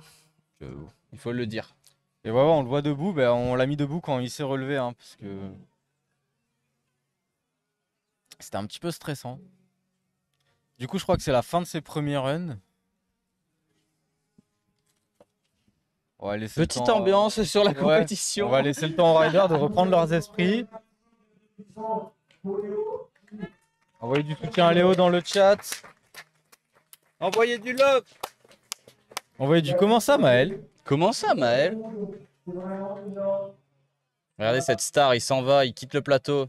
Speaker 1: Il faut le dire.
Speaker 2: Et voilà, on le voit debout. Ben, on l'a mis debout quand il s'est relevé, hein, parce que c'était un petit peu stressant. Du coup, je crois que c'est la fin de ses premiers runs. On va laisser
Speaker 1: Petite
Speaker 2: le temps,
Speaker 1: ambiance sur la
Speaker 2: ouais,
Speaker 1: compétition.
Speaker 2: on va laisser le temps aux riders de reprendre leurs esprits. Envoyez du soutien à Léo dans le chat.
Speaker 1: Envoyez du love.
Speaker 2: Envoyez du comment ça, Maël?
Speaker 1: Comment ça, Maël? Regardez cette star, il s'en va, il quitte le plateau.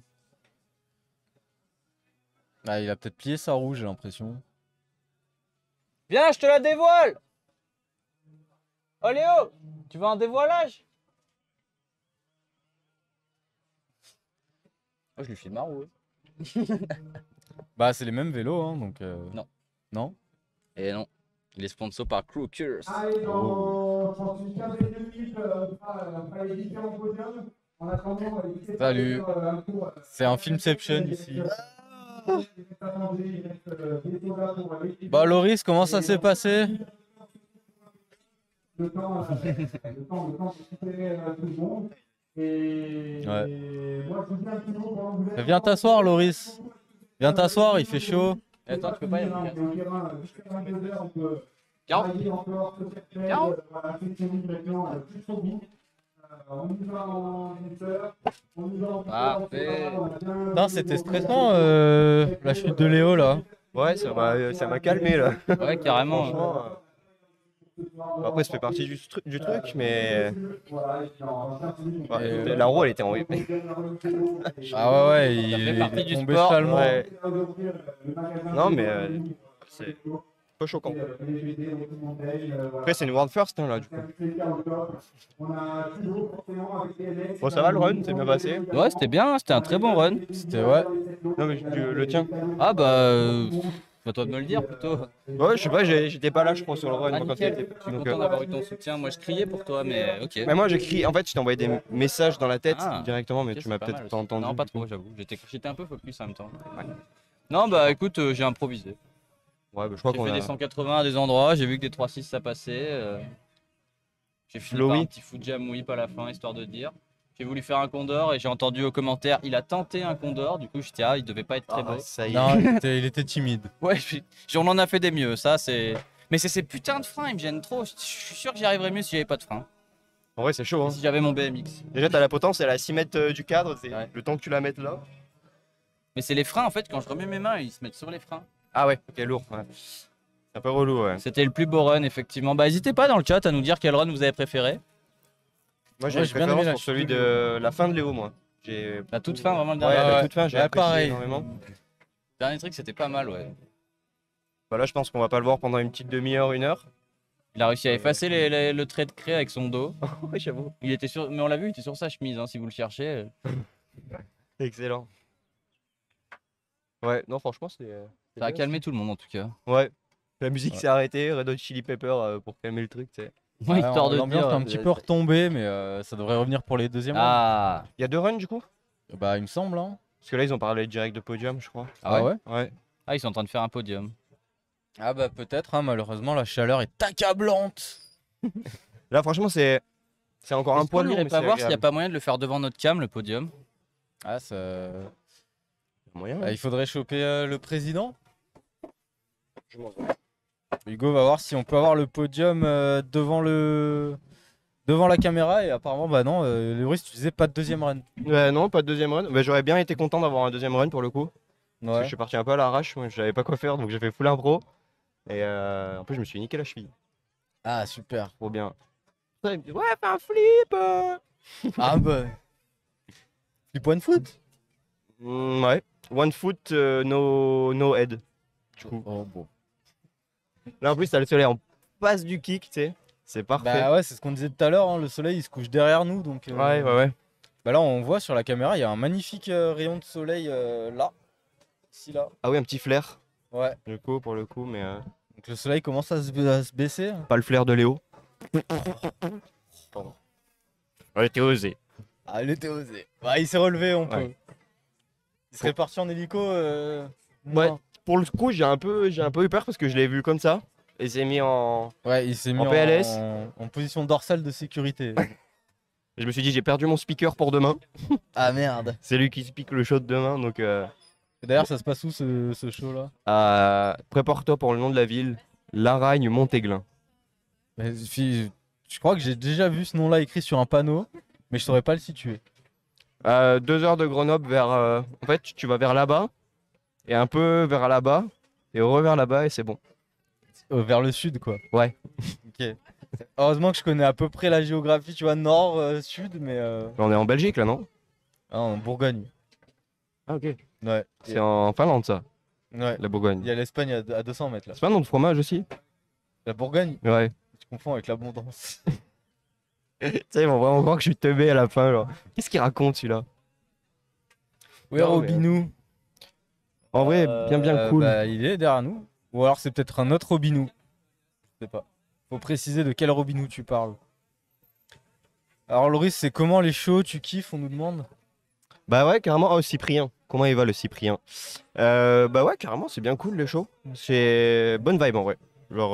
Speaker 2: Ah, il a peut-être plié sa rouge, j'ai l'impression.
Speaker 1: Viens, je te la dévoile. Oh Léo, tu veux un dévoilage? Oh, je lui file ma roue.
Speaker 2: Bah, c'est les mêmes vélos, hein, donc.
Speaker 1: Non.
Speaker 2: Non?
Speaker 1: Et non, il est sponsor par Crookers.
Speaker 3: Allez, dans une quinzaine de minutes, pas les différents podiums. En attendant,
Speaker 2: Salut. C'est un Filmception ici. Bah, Loris, comment ça s'est passé?
Speaker 3: Le temps de récupérer tout le monde. Et
Speaker 2: Ouais.
Speaker 3: moi, je vous dis un petit mot pendant que vous êtes.
Speaker 2: Viens t'asseoir, Loris. Viens t'asseoir, il fait chaud.
Speaker 1: Attends, tu peux pas y aller.
Speaker 3: Caro.
Speaker 1: Parfait.
Speaker 2: Putain, c'était stressant la chute de Léo là.
Speaker 4: Ouais, ça m'a calmé là.
Speaker 1: Ouais, carrément.
Speaker 4: Franchement. Après, ça fait partie du truc, mais. Ouais, la roue, elle était en.
Speaker 2: Ah ouais,
Speaker 1: Ça fait
Speaker 2: il
Speaker 1: partie
Speaker 2: est
Speaker 1: du
Speaker 2: tombé
Speaker 1: sport.
Speaker 2: salement.
Speaker 4: Ouais. Non, mais. C'est peu choquant. Après, c'est une World First hein, là, du coup. Bon, ça va le run, c'est bien passé.
Speaker 1: Ouais, c'était bien, c'était un très bon run.
Speaker 2: C'était ouais.
Speaker 4: Non, mais le tien.
Speaker 1: Ah bah, à toi de me le dire plutôt.
Speaker 4: Ouais, je sais pas, j'étais pas là, je crois, sur le run.
Speaker 1: Ah,
Speaker 4: moi, quand
Speaker 1: nickel.
Speaker 4: t'étais.
Speaker 1: Je suis
Speaker 4: Donc,
Speaker 1: content d'avoir eu ton soutien. Moi, je criais pour toi, mais ok.
Speaker 4: Mais moi, j'écris. En fait, je t'ai envoyé des messages dans la tête
Speaker 1: Ah,
Speaker 4: directement, mais
Speaker 1: ok,
Speaker 4: tu
Speaker 1: c'est
Speaker 4: m'as
Speaker 1: pas
Speaker 4: peut-être
Speaker 1: mal
Speaker 4: pas
Speaker 1: aussi.
Speaker 4: entendu.
Speaker 1: Non, pas
Speaker 4: du
Speaker 1: trop,
Speaker 4: coup.
Speaker 1: j'avoue. J'étais un peu focus en même temps. Ouais. Non, bah écoute, j'ai improvisé.
Speaker 4: Ouais, bah, je crois
Speaker 1: J'ai
Speaker 4: qu'on
Speaker 1: fait
Speaker 4: a.
Speaker 1: des 180 à des endroits, j'ai vu que des 3-6 ça passait. J'ai fini par
Speaker 4: Flowy.
Speaker 1: un petit foot jam whip à la fin, histoire de dire. J'ai voulu faire un condor et j'ai entendu aux commentaires, il a tenté un condor, du coup j'étais il devait pas être très beau.
Speaker 4: Ça y est.
Speaker 2: Non, il était timide.
Speaker 1: Ouais, on en a fait des mieux, ça c'est. Mais c'est ces putains de freins, ils me gênent trop. Je suis sûr que j'y arriverais mieux si j'avais pas de frein.
Speaker 4: En vrai, c'est chaud.
Speaker 1: Et
Speaker 4: Hein.
Speaker 1: si j'avais mon BMX.
Speaker 4: Déjà, t'as la potence, elle est à 6 mètres du cadre. C'est
Speaker 1: Ouais.
Speaker 4: le temps que tu la mettes là.
Speaker 1: Mais c'est les freins en fait, quand je remets mes mains, ils se mettent sur les freins.
Speaker 4: Ah ouais, ok, lourd. Ouais. C'est un peu relou, ouais.
Speaker 1: C'était le plus beau run, effectivement. Bah, n'hésitez pas dans le chat à nous dire quel run vous avez préféré.
Speaker 4: Moi, j'ai
Speaker 2: Ouais,
Speaker 4: une
Speaker 2: j'ai bien
Speaker 4: préférence
Speaker 2: aimé la
Speaker 4: pour celui
Speaker 2: chute.
Speaker 4: de la fin de Léo, moi. J'ai.
Speaker 1: La toute fin, vraiment le
Speaker 4: Ouais,
Speaker 1: dernier.
Speaker 4: la
Speaker 2: ouais.
Speaker 4: toute fin, j'ai
Speaker 2: Ouais,
Speaker 4: apprécié
Speaker 2: pareil.
Speaker 4: énormément.
Speaker 1: Dernier truc, c'était pas mal, ouais.
Speaker 4: Bah là, je pense qu'on va pas le voir pendant une petite demi-heure, 1 heure.
Speaker 1: Il a réussi à effacer le trait de craie avec son dos.
Speaker 4: Oui, j'avoue.
Speaker 1: Il était sur, mais on l'a vu, il était sur sa chemise, hein, si vous le cherchez.
Speaker 4: Excellent. Ouais, non, franchement, c'est.
Speaker 1: Ça a calmé tout le monde en tout cas.
Speaker 4: Ouais. La musique
Speaker 2: Ouais.
Speaker 4: s'est arrêtée, Red Hot Chili Pepper pour calmer le truc, tu sais.
Speaker 1: Ouais, histoire de
Speaker 2: L'ambiance
Speaker 1: dire.
Speaker 2: est un petit peu retombée, mais ça devrait revenir pour les deuxièmes rounds.
Speaker 1: Ah,
Speaker 4: Il y a 2 runs du coup?
Speaker 2: Bah, il me semble. Hein.
Speaker 4: Parce que là, ils ont parlé direct de podium, je crois.
Speaker 1: ah ouais.
Speaker 4: Ouais.
Speaker 1: Ah, ils sont en train de faire un podium.
Speaker 2: Ah bah peut-être. Hein, malheureusement, la chaleur est accablante.
Speaker 4: Là, franchement, c'est encore un
Speaker 1: Est-ce
Speaker 4: poids
Speaker 1: qu'on
Speaker 4: lourd.
Speaker 1: irait
Speaker 4: Mais
Speaker 1: pas
Speaker 4: c'est
Speaker 1: voir s'il n'y a
Speaker 4: agréable.
Speaker 1: pas moyen de le faire devant notre cam, le podium?
Speaker 2: Ah, ça.
Speaker 4: Moyen.
Speaker 2: Ah, il faudrait choper le président.
Speaker 4: Je m'en vais.
Speaker 2: Hugo va voir si on peut avoir le podium devant la caméra et apparemment bah non, Loris tu disais pas de deuxième run.
Speaker 4: Non, pas de deuxième run. Bah, j'aurais bien été content d'avoir un deuxième run pour le coup. Parce que je
Speaker 2: Ouais.
Speaker 4: suis parti un peu à l'arrache, moi je savais pas quoi faire donc j'ai fait full impro. Et en plus je me suis niqué la cheville.
Speaker 2: Ah super.
Speaker 4: Trop bien. Ça, il me dit, ouais, fais un flip.
Speaker 2: Ah bah. Flip one foot.
Speaker 4: Ouais. One foot, no head. Du coup.
Speaker 2: Oh bon.
Speaker 4: Là en plus t'as le soleil en face du kick, tu sais. C'est parfait.
Speaker 2: Bah ouais, c'est ce qu'on disait tout à l'heure, hein, le soleil il se couche derrière nous donc.
Speaker 4: Ouais.
Speaker 2: Bah là on voit sur la caméra il y a un magnifique rayon de soleil là. Ici là.
Speaker 4: Ah oui, un petit flair.
Speaker 2: Ouais.
Speaker 4: Du coup, pour le coup, mais.
Speaker 2: Donc le soleil commence à se baisser.
Speaker 4: Pas le flair de Léo. Pardon. Ouais, t'es osé.
Speaker 2: Ah il était osé. Bah il s'est relevé on peut.
Speaker 4: Ouais.
Speaker 2: Il serait parti en hélico.
Speaker 4: Ouais.
Speaker 2: moins.
Speaker 4: Pour le coup, j'ai un peu eu peur parce que je l'ai vu comme ça. Et s'est mis en.
Speaker 2: Ouais, il s'est mis
Speaker 4: En PLS.
Speaker 2: en position dorsale de sécurité.
Speaker 4: Je me suis dit, j'ai perdu mon speaker pour demain.
Speaker 2: Ah merde.
Speaker 4: C'est lui qui speak le show de demain, donc.
Speaker 2: Et d'ailleurs, ça se passe où ce show là?
Speaker 4: Prépare-toi pour le nom de la ville, Laragne Montéglin.
Speaker 2: Je crois que j'ai déjà vu ce nom-là écrit sur un panneau, mais je saurais pas le situer.
Speaker 4: 2 heures de Grenoble vers. En fait, tu vas vers là-bas, et un peu vers là-bas, et vers là-bas, et c'est bon.
Speaker 2: Vers le sud, quoi.
Speaker 4: Ouais.
Speaker 2: Ok. Heureusement que je connais à peu près la géographie, tu vois, nord, sud, mais
Speaker 4: On est en Belgique là, non?
Speaker 2: en Bourgogne.
Speaker 4: Ah, ok.
Speaker 2: Ouais.
Speaker 4: C'est en Finlande, ça,
Speaker 2: Ouais.
Speaker 4: la Bourgogne.
Speaker 2: Il y a l'Espagne à 200 mètres là.
Speaker 4: C'est pas un nom de fromage aussi?
Speaker 2: La Bourgogne,
Speaker 4: Ouais.
Speaker 2: tu confonds avec l'abondance.
Speaker 4: Tu sais, ils vont vraiment croire que je suis teubé à la fin, genre. Qu'est-ce qu'il raconte celui-là?
Speaker 2: Ouais,
Speaker 4: Non, mais-
Speaker 2: Robinou.
Speaker 4: En vrai, bien cool.
Speaker 2: Bah, il est derrière nous. Ou alors c'est peut-être un autre Robinou. Je sais pas. Faut préciser de quel Robinou tu parles. Alors Loris, c'est comment les shows, tu kiffes, on nous demande?
Speaker 4: Bah ouais, carrément. Oh, Cyprien. Comment il va le Cyprien? Bah ouais, carrément, c'est bien cool les shows. C'est bonne vibe en vrai. Genre,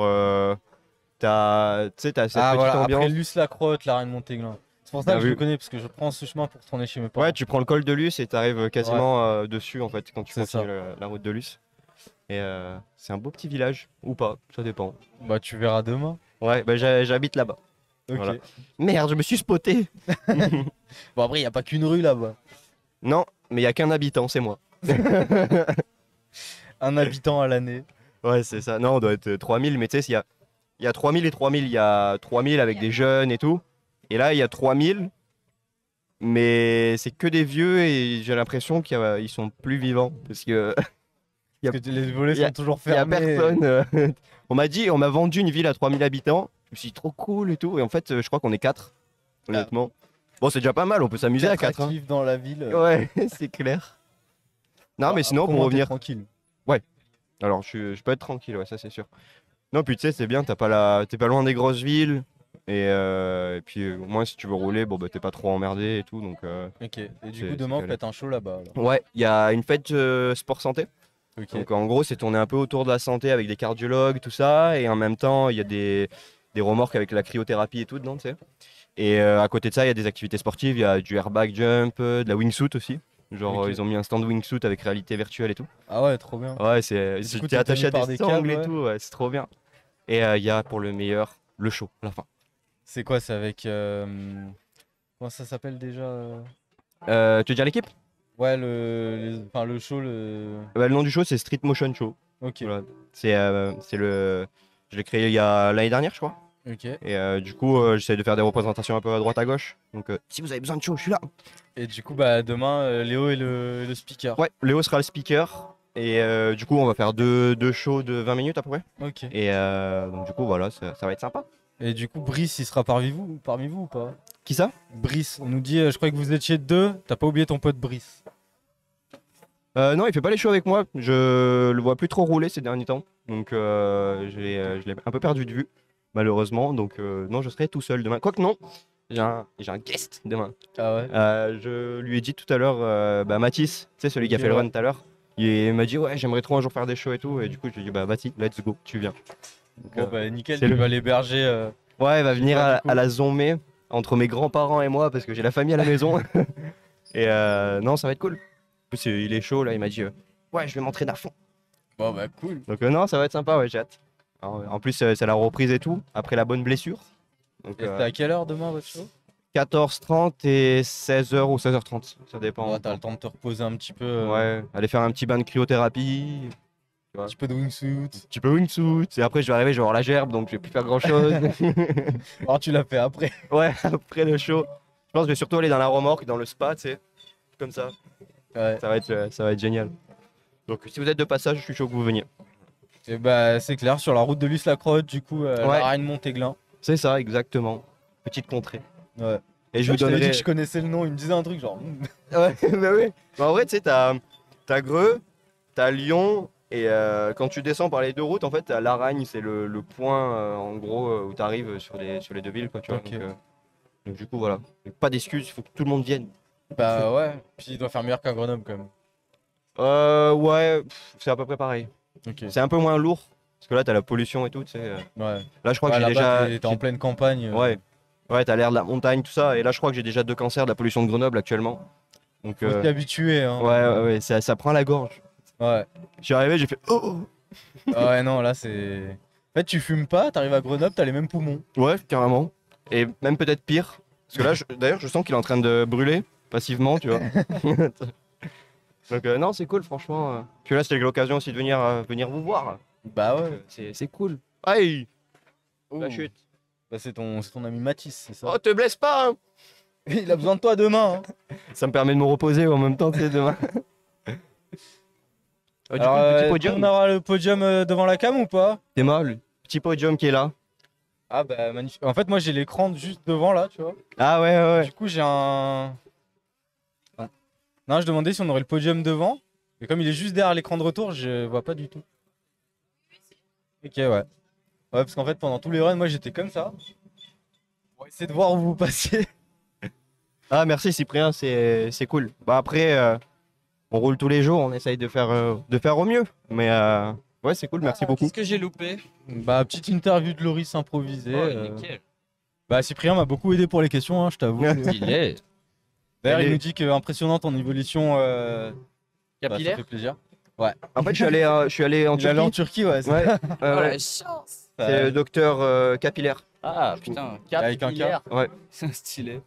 Speaker 4: tu sais, t'as cette
Speaker 2: Ah
Speaker 4: petite
Speaker 2: voilà,
Speaker 4: ambiance.
Speaker 2: après Luce Lacrotte, la reine Montéglin. C'est pour ça
Speaker 4: Bien
Speaker 2: que je
Speaker 4: vu.
Speaker 2: le connais, parce que je prends ce chemin pour tourner chez mes parents.
Speaker 4: Ouais, tu prends le col de Luce et t'arrives quasiment dessus en fait quand tu
Speaker 2: C'est
Speaker 4: continues
Speaker 2: ça.
Speaker 4: la route de Luce. Et c'est un beau petit village, ou pas, ça dépend.
Speaker 2: Bah tu verras demain.
Speaker 4: Ouais, bah j'habite là-bas.
Speaker 2: Ok.
Speaker 4: Voilà. Merde, je me suis spoté.
Speaker 2: Bon après, il n'y a pas qu'une rue là-bas.
Speaker 4: Non, mais il y a qu'un habitant, c'est moi.
Speaker 2: Un habitant à l'année.
Speaker 4: Ouais, c'est ça. Non, on doit être 3000, mais tu sais, il y a 3000 et 3000. Il y a 3000 avec des jeunes et tout. Et là, il y a 3000, mais c'est que des vieux et j'ai l'impression qu'ils sont plus vivants. Parce que Y a-
Speaker 2: Parce que les volets
Speaker 4: y a-
Speaker 2: sont toujours
Speaker 4: Il y a
Speaker 2: fermés.
Speaker 4: personne. On m'a vendu une ville à 3000 habitants. Je me suis dit trop cool et tout. Et en fait, je crois qu'on est 4, honnêtement. Bon, c'est déjà pas mal, on peut s'amuser à 4.
Speaker 2: Actifs dans la ville.
Speaker 4: Ouais, c'est clair. Non, mais sinon,
Speaker 2: Après, au
Speaker 4: pour
Speaker 2: moins, t'es
Speaker 4: revenir.
Speaker 2: tranquille.
Speaker 4: Alors, je peux être tranquille, ouais, ça c'est sûr. Non, puis tu sais, c'est bien, t'es pas loin des grosses villes. Et puis, au moins, si tu veux rouler, bon, bah, t'es pas trop emmerdé et tout. Donc,
Speaker 2: Ok. Et du
Speaker 4: C'est-
Speaker 2: coup,
Speaker 4: c'est
Speaker 2: demain, on
Speaker 4: calé.
Speaker 2: fait un show là-bas. alors.
Speaker 4: ouais, il y a une fête sport santé.
Speaker 2: Ok.
Speaker 4: Donc, en gros, c'est tourné un peu autour de la santé avec des cardiologues, tout ça. Et en même temps, il y a des remorques avec la cryothérapie et tout dedans, tu sais. Et à côté de ça, il y a des activités sportives. Il y a du airbag jump, de la wingsuit aussi. Genre,
Speaker 2: Ok.
Speaker 4: ils ont mis un stand wingsuit avec réalité virtuelle et tout.
Speaker 2: Ah ouais, trop bien.
Speaker 4: Ouais,
Speaker 2: du coup,
Speaker 4: t'es
Speaker 2: t'es
Speaker 4: attaché à
Speaker 2: tenu par
Speaker 4: des
Speaker 2: des
Speaker 4: sangles
Speaker 2: câbles,
Speaker 4: et
Speaker 2: ouais.
Speaker 4: tout, ouais, c'est trop bien. Et il y a pour le meilleur, le show, à la fin.
Speaker 2: C'est quoi, c'est avec. Comment ça s'appelle déjà
Speaker 4: Tu veux dire l'équipe?
Speaker 2: Ouais, enfin, le show,
Speaker 4: Bah, le nom du show, c'est Street Motion Show.
Speaker 2: Ok.
Speaker 4: Voilà. C'est le. Je l'ai créé il y a l'année dernière, je crois.
Speaker 2: Ok.
Speaker 4: Et du coup, j'essaie de faire des représentations un peu à droite à gauche. Donc, si vous avez besoin de show, je suis là.
Speaker 2: Et du coup, bah, demain, Léo est le speaker.
Speaker 4: Ouais, Léo sera le speaker. Et du coup, on va faire deux shows de 20 minutes à peu près.
Speaker 2: Ok.
Speaker 4: Et donc, du coup, voilà, ça va être sympa.
Speaker 2: Et du coup, Brice, il sera parmi vous ou pas?
Speaker 4: Qui ça?
Speaker 2: Brice, on nous dit, je croyais que vous étiez deux, t'as pas oublié ton pote Brice.
Speaker 4: Non, il fait pas les shows avec moi. Je le vois plus trop rouler ces derniers temps. Donc, je l'ai un peu perdu de vue, malheureusement. Donc, non, je serai tout seul demain. Quoique, non, j'ai un guest demain.
Speaker 2: Ah ouais?
Speaker 4: Je lui ai dit tout à l'heure, Mathis, tu sais, celui qui a
Speaker 2: Ok,
Speaker 4: fait le
Speaker 2: ouais.
Speaker 4: run tout à l'heure, il m'a dit, ouais, j'aimerais trop un jour faire des shows et tout. Et du coup, je lui ai dit, bah, vas-y, let's go, tu viens. Donc,
Speaker 2: Bon, bah, nickel,
Speaker 4: c'est
Speaker 2: tu
Speaker 4: le-
Speaker 2: vas l'héberger.
Speaker 4: ouais, il va venir
Speaker 2: quoi, du coup
Speaker 4: à la Zombie entre mes grands-parents et moi parce que j'ai la famille à la maison. Et non, ça va être cool. En plus, il est chaud là, il m'a dit, ouais, je vais m'entraîner à fond.
Speaker 2: Bon, bah, cool.
Speaker 4: Donc non, ça va être sympa, ouais, j'ai hâte. En plus, c'est la reprise et tout, après la bonne blessure. Donc
Speaker 2: Et c'est à quelle heure demain votre show?
Speaker 4: 14h30 et 16h ou 16h30, ça dépend.
Speaker 2: Ouais, t'as le temps de te reposer un petit peu.
Speaker 4: Ouais, aller faire un petit bain de cryothérapie,
Speaker 2: Un petit peu de wingsuit.
Speaker 4: un petit peu wingsuit, et après je vais arriver, je vais avoir la gerbe, donc je vais plus faire grand chose.
Speaker 2: Alors, tu l'as fait après.
Speaker 4: Ouais, après le show. Je pense que je vais surtout aller dans la remorque, dans le spa, tu sais, comme ça.
Speaker 2: Ouais.
Speaker 4: Ça va être génial. Donc si vous êtes de passage, je suis chaud que vous veniez.
Speaker 2: Et bah, c'est clair, sur la route de Luz-la-Crotte, du coup,
Speaker 4: Ouais.
Speaker 2: la Reine Montéglin.
Speaker 4: C'est ça, exactement. Petite contrée.
Speaker 2: Ouais.
Speaker 4: Et je vous
Speaker 2: t'avais dit
Speaker 4: donnerai.
Speaker 2: que je connaissais le nom, il me disait un truc genre.
Speaker 4: Ouais, bah oui. Mais en vrai, tu sais, t'as Greux, t'as Lyon, et quand tu descends par les deux routes, en fait, t'as Laragne, c'est le point, en gros, où t'arrives sur les deux villes, quoi, tu vois.
Speaker 2: Ok.
Speaker 4: Donc, du coup, voilà. Donc, pas d'excuses, il faut que tout le monde vienne.
Speaker 2: Bah ouais, puis il doit faire meilleur qu'à Grenoble quand même.
Speaker 4: Ouais, c'est à peu près pareil.
Speaker 2: Ok.
Speaker 4: C'est un peu moins lourd, parce que là, t'as la pollution et tout, tu sais.
Speaker 2: Ouais.
Speaker 4: Là, je crois que
Speaker 2: Ouais,
Speaker 4: j'ai
Speaker 2: là-bas,
Speaker 4: déjà.
Speaker 2: t'es en pleine campagne.
Speaker 4: Ouais, t'as l'air de la montagne, tout ça, et là, je crois que j'ai déjà 2 cancers de la pollution de Grenoble actuellement. Donc,
Speaker 2: Faut s'y habituer, hein.
Speaker 4: ouais, ça prend la gorge.
Speaker 2: Ouais.
Speaker 4: Je suis arrivé, j'ai fait oh!
Speaker 2: Ah ouais, non, là c'est. En fait, tu fumes pas, t'arrives à Grenoble, t'as les mêmes poumons.
Speaker 4: Ouais, carrément. Et même peut-être pire. Parce que là, d'ailleurs, je sens qu'il est en train de brûler passivement, tu vois. Donc, non, c'est cool, franchement. Puis là, c'était l'occasion aussi de venir vous voir.
Speaker 2: Bah ouais.
Speaker 4: C'est cool. Aïe! La
Speaker 2: Oh.
Speaker 4: chute.
Speaker 2: Bah c'est ton ami Mathis, c'est ça.
Speaker 4: Oh, te blesse pas, hein!
Speaker 2: Il a besoin de toi demain. Hein.
Speaker 4: Ça me permet de me reposer en même temps, tu sais, demain. Du coup,
Speaker 2: Alors,
Speaker 4: le petit
Speaker 2: on
Speaker 4: podium.
Speaker 2: aura le podium devant la cam ou pas?
Speaker 4: Théma, le petit podium qui est là.
Speaker 2: Ah bah magnifique. En fait, moi j'ai l'écran juste devant là, tu vois.
Speaker 4: Ah ouais, ouais, ouais.
Speaker 2: Du coup, j'ai un. Non, je demandais si on aurait le podium devant. Et comme il est juste derrière l'écran de retour, je vois pas du tout. Ok, ouais. Ouais, parce qu'en fait, pendant tous les runs, moi j'étais comme ça. Pour essayer de voir où vous passiez.
Speaker 4: Ah, merci Cyprien, c'est cool. Bah après, on roule tous les jours, on essaye de faire au mieux. Mais ouais, c'est cool, merci beaucoup.
Speaker 1: Qu'est-ce que j'ai loupé?
Speaker 2: Bah, petite interview de Loris improvisée.
Speaker 1: Nickel.
Speaker 2: Bah, Cyprien m'a beaucoup aidé pour les questions, hein, je t'avoue.
Speaker 1: Il est
Speaker 2: D'ailleurs,
Speaker 4: Elle
Speaker 2: il
Speaker 4: est-
Speaker 2: nous dit que impressionnante en évolution. Bah, ça
Speaker 1: capillaire.
Speaker 2: fait plaisir.
Speaker 4: En fait, je suis allé en
Speaker 2: Il est allé en
Speaker 4: Turquie.
Speaker 2: Turquie, ouais. c'est-
Speaker 4: Ouais,
Speaker 1: Oh la
Speaker 4: ouais.
Speaker 1: chance.
Speaker 4: C'est le docteur capillaire.
Speaker 1: Ah putain,
Speaker 2: Avec un
Speaker 1: capillaire.
Speaker 4: Ouais.
Speaker 1: C'est stylé.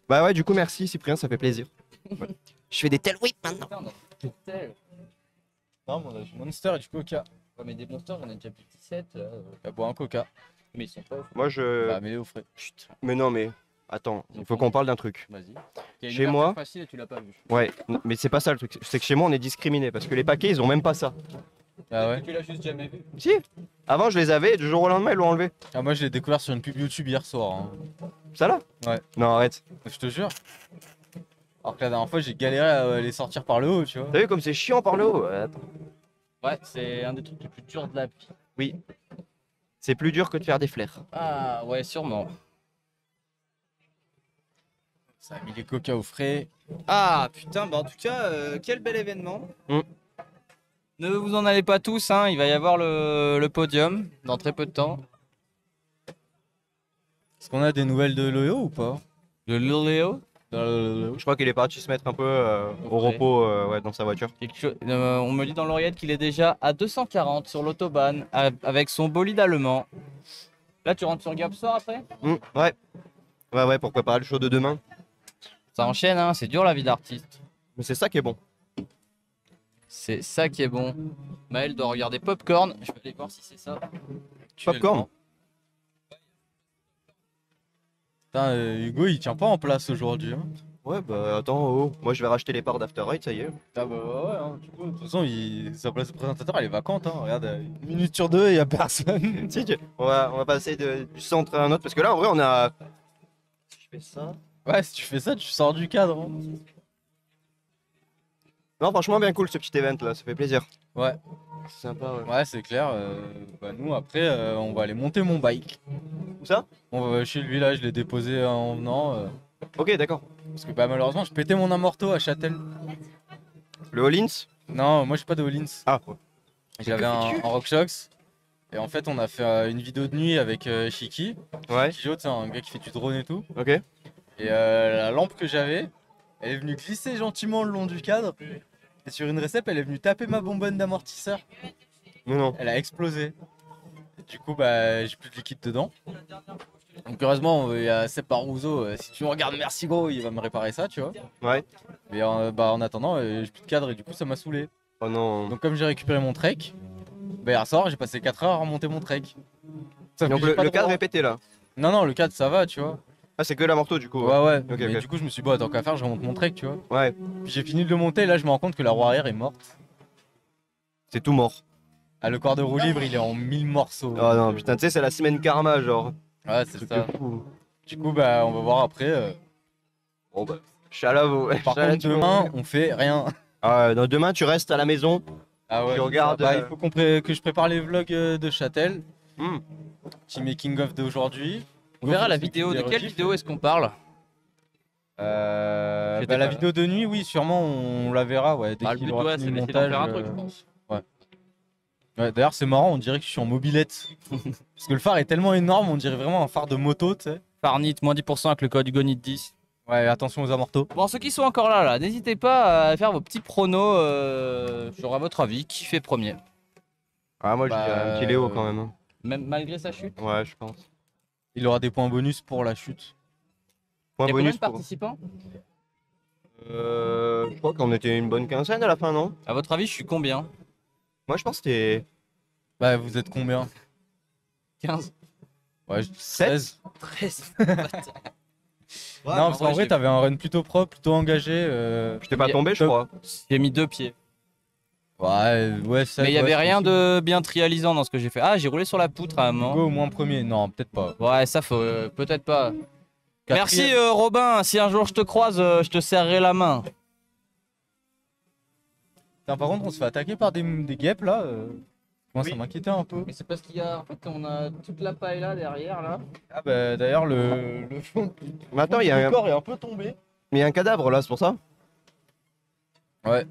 Speaker 4: Bah ouais, du coup, merci Cyprien, ça fait plaisir. Ouais. Je fais des tels whips maintenant.
Speaker 1: Putain, on a fait tel.
Speaker 2: Non, mais on a du Monster et du Coca.
Speaker 1: Ouais, mais des monsters, j'en ai déjà plus 17 là.
Speaker 2: T'as boit un Coca.
Speaker 1: Mais ils sont pas ouf.
Speaker 4: Moi, je.
Speaker 2: Bah, mets-les au frais.
Speaker 1: Putain.
Speaker 4: Mais non, mais Attends, il faut qu'on parle d'un truc.
Speaker 1: Vas-y.
Speaker 4: Chez moi-
Speaker 1: Facile et tu l'as pas vu.
Speaker 4: Ouais, mais c'est pas ça le truc. C'est que chez moi, on est discriminé parce que les paquets, ils ont même pas ça.
Speaker 2: Ah ouais.
Speaker 1: Tu l'as juste jamais vu.
Speaker 4: Si. Avant, je les avais, et du jour au lendemain, ils l'ont enlevé.
Speaker 2: Ah, moi je l'ai découvert sur une pub YouTube hier soir. Hein.
Speaker 4: Ça là?
Speaker 2: Ouais.
Speaker 4: Non, arrête.
Speaker 2: Je te jure. Alors que la dernière fois j'ai galéré à les sortir par le haut, tu vois.
Speaker 4: T'as vu comme c'est chiant par le haut? Ouais, attends.
Speaker 1: Ouais, c'est un des trucs les plus durs de la vie.
Speaker 4: Oui. C'est plus dur que de faire des flares.
Speaker 1: Ah ouais, sûrement.
Speaker 2: Ça a mis les coca au frais.
Speaker 1: Ah putain, bah en tout cas, quel bel événement.
Speaker 4: Mm.
Speaker 1: Ne vous en allez pas tous, hein, il va y avoir le podium dans très peu de temps.
Speaker 2: Est-ce qu'on a des nouvelles de Loyo ou pas?
Speaker 1: Le Léo.
Speaker 4: Je crois qu'il est parti se mettre un peu au
Speaker 1: Ouais.
Speaker 4: repos ouais, dans sa voiture.
Speaker 1: On me dit dans l'oreillette qu'il est déjà à 240 sur l'autobahn avec son bolide allemand. Là, tu rentres sur Gapsor après?
Speaker 4: Ouais. Ouais, pour préparer le show de demain.
Speaker 1: Ça enchaîne, hein, c'est dur la vie d'artiste.
Speaker 4: Mais c'est ça qui est bon.
Speaker 1: C'est ça qui est bon. Maël doit regarder Popcorn. Je vais aller voir si c'est ça.
Speaker 4: Popcorn.
Speaker 2: Putain, Hugo il tient pas en place aujourd'hui. Hein.
Speaker 4: Ouais, bah attends, oh. Moi je vais racheter les parts d'After Eight, ça y est.
Speaker 2: Ah bah ouais, hein, du coup, de toute façon, sa place de présentateur elle est vacante. Hein. Regarde, une minute sur deux, il y a personne.
Speaker 4: Si, on va passer du centre à un autre parce que là en vrai on a. Si je fais ça.
Speaker 2: Ouais, si tu fais ça, tu sors du cadre. Hein.
Speaker 4: Non, franchement, bien cool ce petit event là, ça fait plaisir.
Speaker 2: Ouais.
Speaker 4: C'est sympa, ouais.
Speaker 2: Ouais, c'est clair. Bah, nous, après, on va aller monter mon bike.
Speaker 4: Où ça?
Speaker 2: Chez lui, là, je l'ai déposé en venant.
Speaker 4: Ok, d'accord.
Speaker 2: Parce que bah, malheureusement, je pétais mon amorto à Châtel.
Speaker 4: Le Hollins?
Speaker 2: Non, moi, je suis pas de Hollins.
Speaker 4: Ah, ouais.
Speaker 2: J'avais un RockShox. Et en fait, on a fait une vidéo de nuit avec Shiki.
Speaker 4: Ouais,
Speaker 2: Kijo, c'est un gars qui fait du drone et tout.
Speaker 4: ok.
Speaker 2: Et la lampe que j'avais, elle est venue glisser gentiment le long du cadre. Et sur une récep, elle est venue taper ma bonbonne d'amortisseur.
Speaker 4: Non, non.
Speaker 2: Elle a explosé. Et du coup, bah, j'ai plus de liquide dedans. Donc heureusement, il y a Seb Parouzo. Si tu me regardes, merci gros, il va me réparer ça, tu vois.
Speaker 4: Ouais.
Speaker 2: Mais en attendant, j'ai plus de cadre et du coup, ça m'a saoulé.
Speaker 4: Oh non.
Speaker 2: Donc comme j'ai récupéré mon trek, bah, hier soir, j'ai passé 4 heures à remonter mon trek. Sauf
Speaker 4: Donc
Speaker 2: que j'ai pas
Speaker 4: le
Speaker 2: de
Speaker 4: cadre
Speaker 2: droit.
Speaker 4: est pété là.
Speaker 2: Non, le cadre, ça va, tu vois.
Speaker 4: Ah, c'est que la morteau du coup.
Speaker 2: Ouais, ouais.
Speaker 4: Ok,
Speaker 2: Mais
Speaker 4: ok.
Speaker 2: du coup, je me suis dit, bon, tant qu'à faire, je remonte mon trek, tu vois.
Speaker 4: Ouais,
Speaker 2: Puis j'ai fini de le monter, et là, je me rends compte que la roue arrière est morte.
Speaker 4: c'est tout mort.
Speaker 2: Ah, le corps de roue libre, il est en 1000 morceaux.
Speaker 4: Oh non, putain, tu sais, c'est la semaine karma, genre.
Speaker 2: Ouais, c'est
Speaker 4: Truc
Speaker 2: ça.
Speaker 4: de fou.
Speaker 2: Du coup, bah, on va voir après.
Speaker 4: Bon bah, chalavo.
Speaker 2: Par contre, demain, on fait rien.
Speaker 4: Ah, non, demain, tu restes à la maison.
Speaker 2: Ah ouais,
Speaker 4: Tu regardes,
Speaker 2: bah, il faut que je prépare les vlogs de Châtel.
Speaker 4: Hmm.
Speaker 2: Petit making of d'aujourd'hui.
Speaker 1: On verra la
Speaker 2: C'est
Speaker 1: vidéo.
Speaker 2: des
Speaker 1: De quelle
Speaker 2: rediffs.
Speaker 1: vidéo est-ce qu'on parle? J'étais
Speaker 2: Bah, la
Speaker 1: pas là.
Speaker 2: vidéo de nuit, oui, sûrement, on la verra. Ouais, dès
Speaker 1: Bah, le
Speaker 2: qu'il
Speaker 1: but,
Speaker 2: aura
Speaker 1: ouais,
Speaker 2: fini
Speaker 1: c'est
Speaker 2: le
Speaker 1: d'essayer d'en
Speaker 2: montage.
Speaker 1: faire un truc, je pense.
Speaker 2: Ouais, d'ailleurs, c'est marrant, on dirait que je suis en mobilette. Parce que le phare est tellement énorme, on dirait vraiment un phare de moto, tu sais.
Speaker 1: Farnit, moins 10% avec le code GONIT10.
Speaker 2: Ouais, attention aux amortos.
Speaker 1: Bon, ceux qui sont encore là, n'hésitez pas à faire vos petits pronos sur, à votre avis, qui fait premier.
Speaker 4: Ah, moi, je
Speaker 2: Bah,
Speaker 4: dirais un petit Léo quand même. Hein.
Speaker 1: Même malgré sa chute.
Speaker 4: Ouais, je pense.
Speaker 2: Il aura des points bonus pour la chute.
Speaker 4: Point
Speaker 1: Il y a combien
Speaker 4: bonus
Speaker 1: de
Speaker 4: pour.
Speaker 1: participants?
Speaker 4: Je crois qu'on était une bonne quinzaine à la fin, non?
Speaker 1: À votre avis, je suis combien?
Speaker 4: Moi, je pense que c'était.
Speaker 2: Bah, vous êtes combien?
Speaker 1: 15.
Speaker 2: Ouais, 16.
Speaker 1: 13.
Speaker 2: Non, parce qu'en vrai, t'avais un run plutôt propre, plutôt engagé.
Speaker 4: Je t'ai pas
Speaker 1: Il y a-
Speaker 4: tombé, je crois.
Speaker 1: J'ai mis 2 pieds.
Speaker 2: Ouais, ça.
Speaker 1: Mais il y avait rien de bien trialisant dans ce que j'ai fait. Ah, j'ai roulé sur la poutre à un moment.
Speaker 2: Go au moins premier. Non, peut-être pas.
Speaker 1: Ouais, ça faut peut-être pas.
Speaker 2: Quatrième.
Speaker 1: Merci Robin, si un jour je te croise, je te serrerai la main.
Speaker 2: Putain, par contre, on se fait attaquer par des guêpes là. Moi,
Speaker 4: Oui.
Speaker 2: ça m'inquiétait un peu.
Speaker 1: Mais c'est parce qu'il y a en fait on a toute la paille là derrière là.
Speaker 2: Ah, bah d'ailleurs, le fond
Speaker 4: Mais attends, il y a
Speaker 2: du
Speaker 4: un...
Speaker 2: corps est un peu tombé.
Speaker 4: Mais il y a un cadavre là, c'est pour ça?
Speaker 2: Ouais.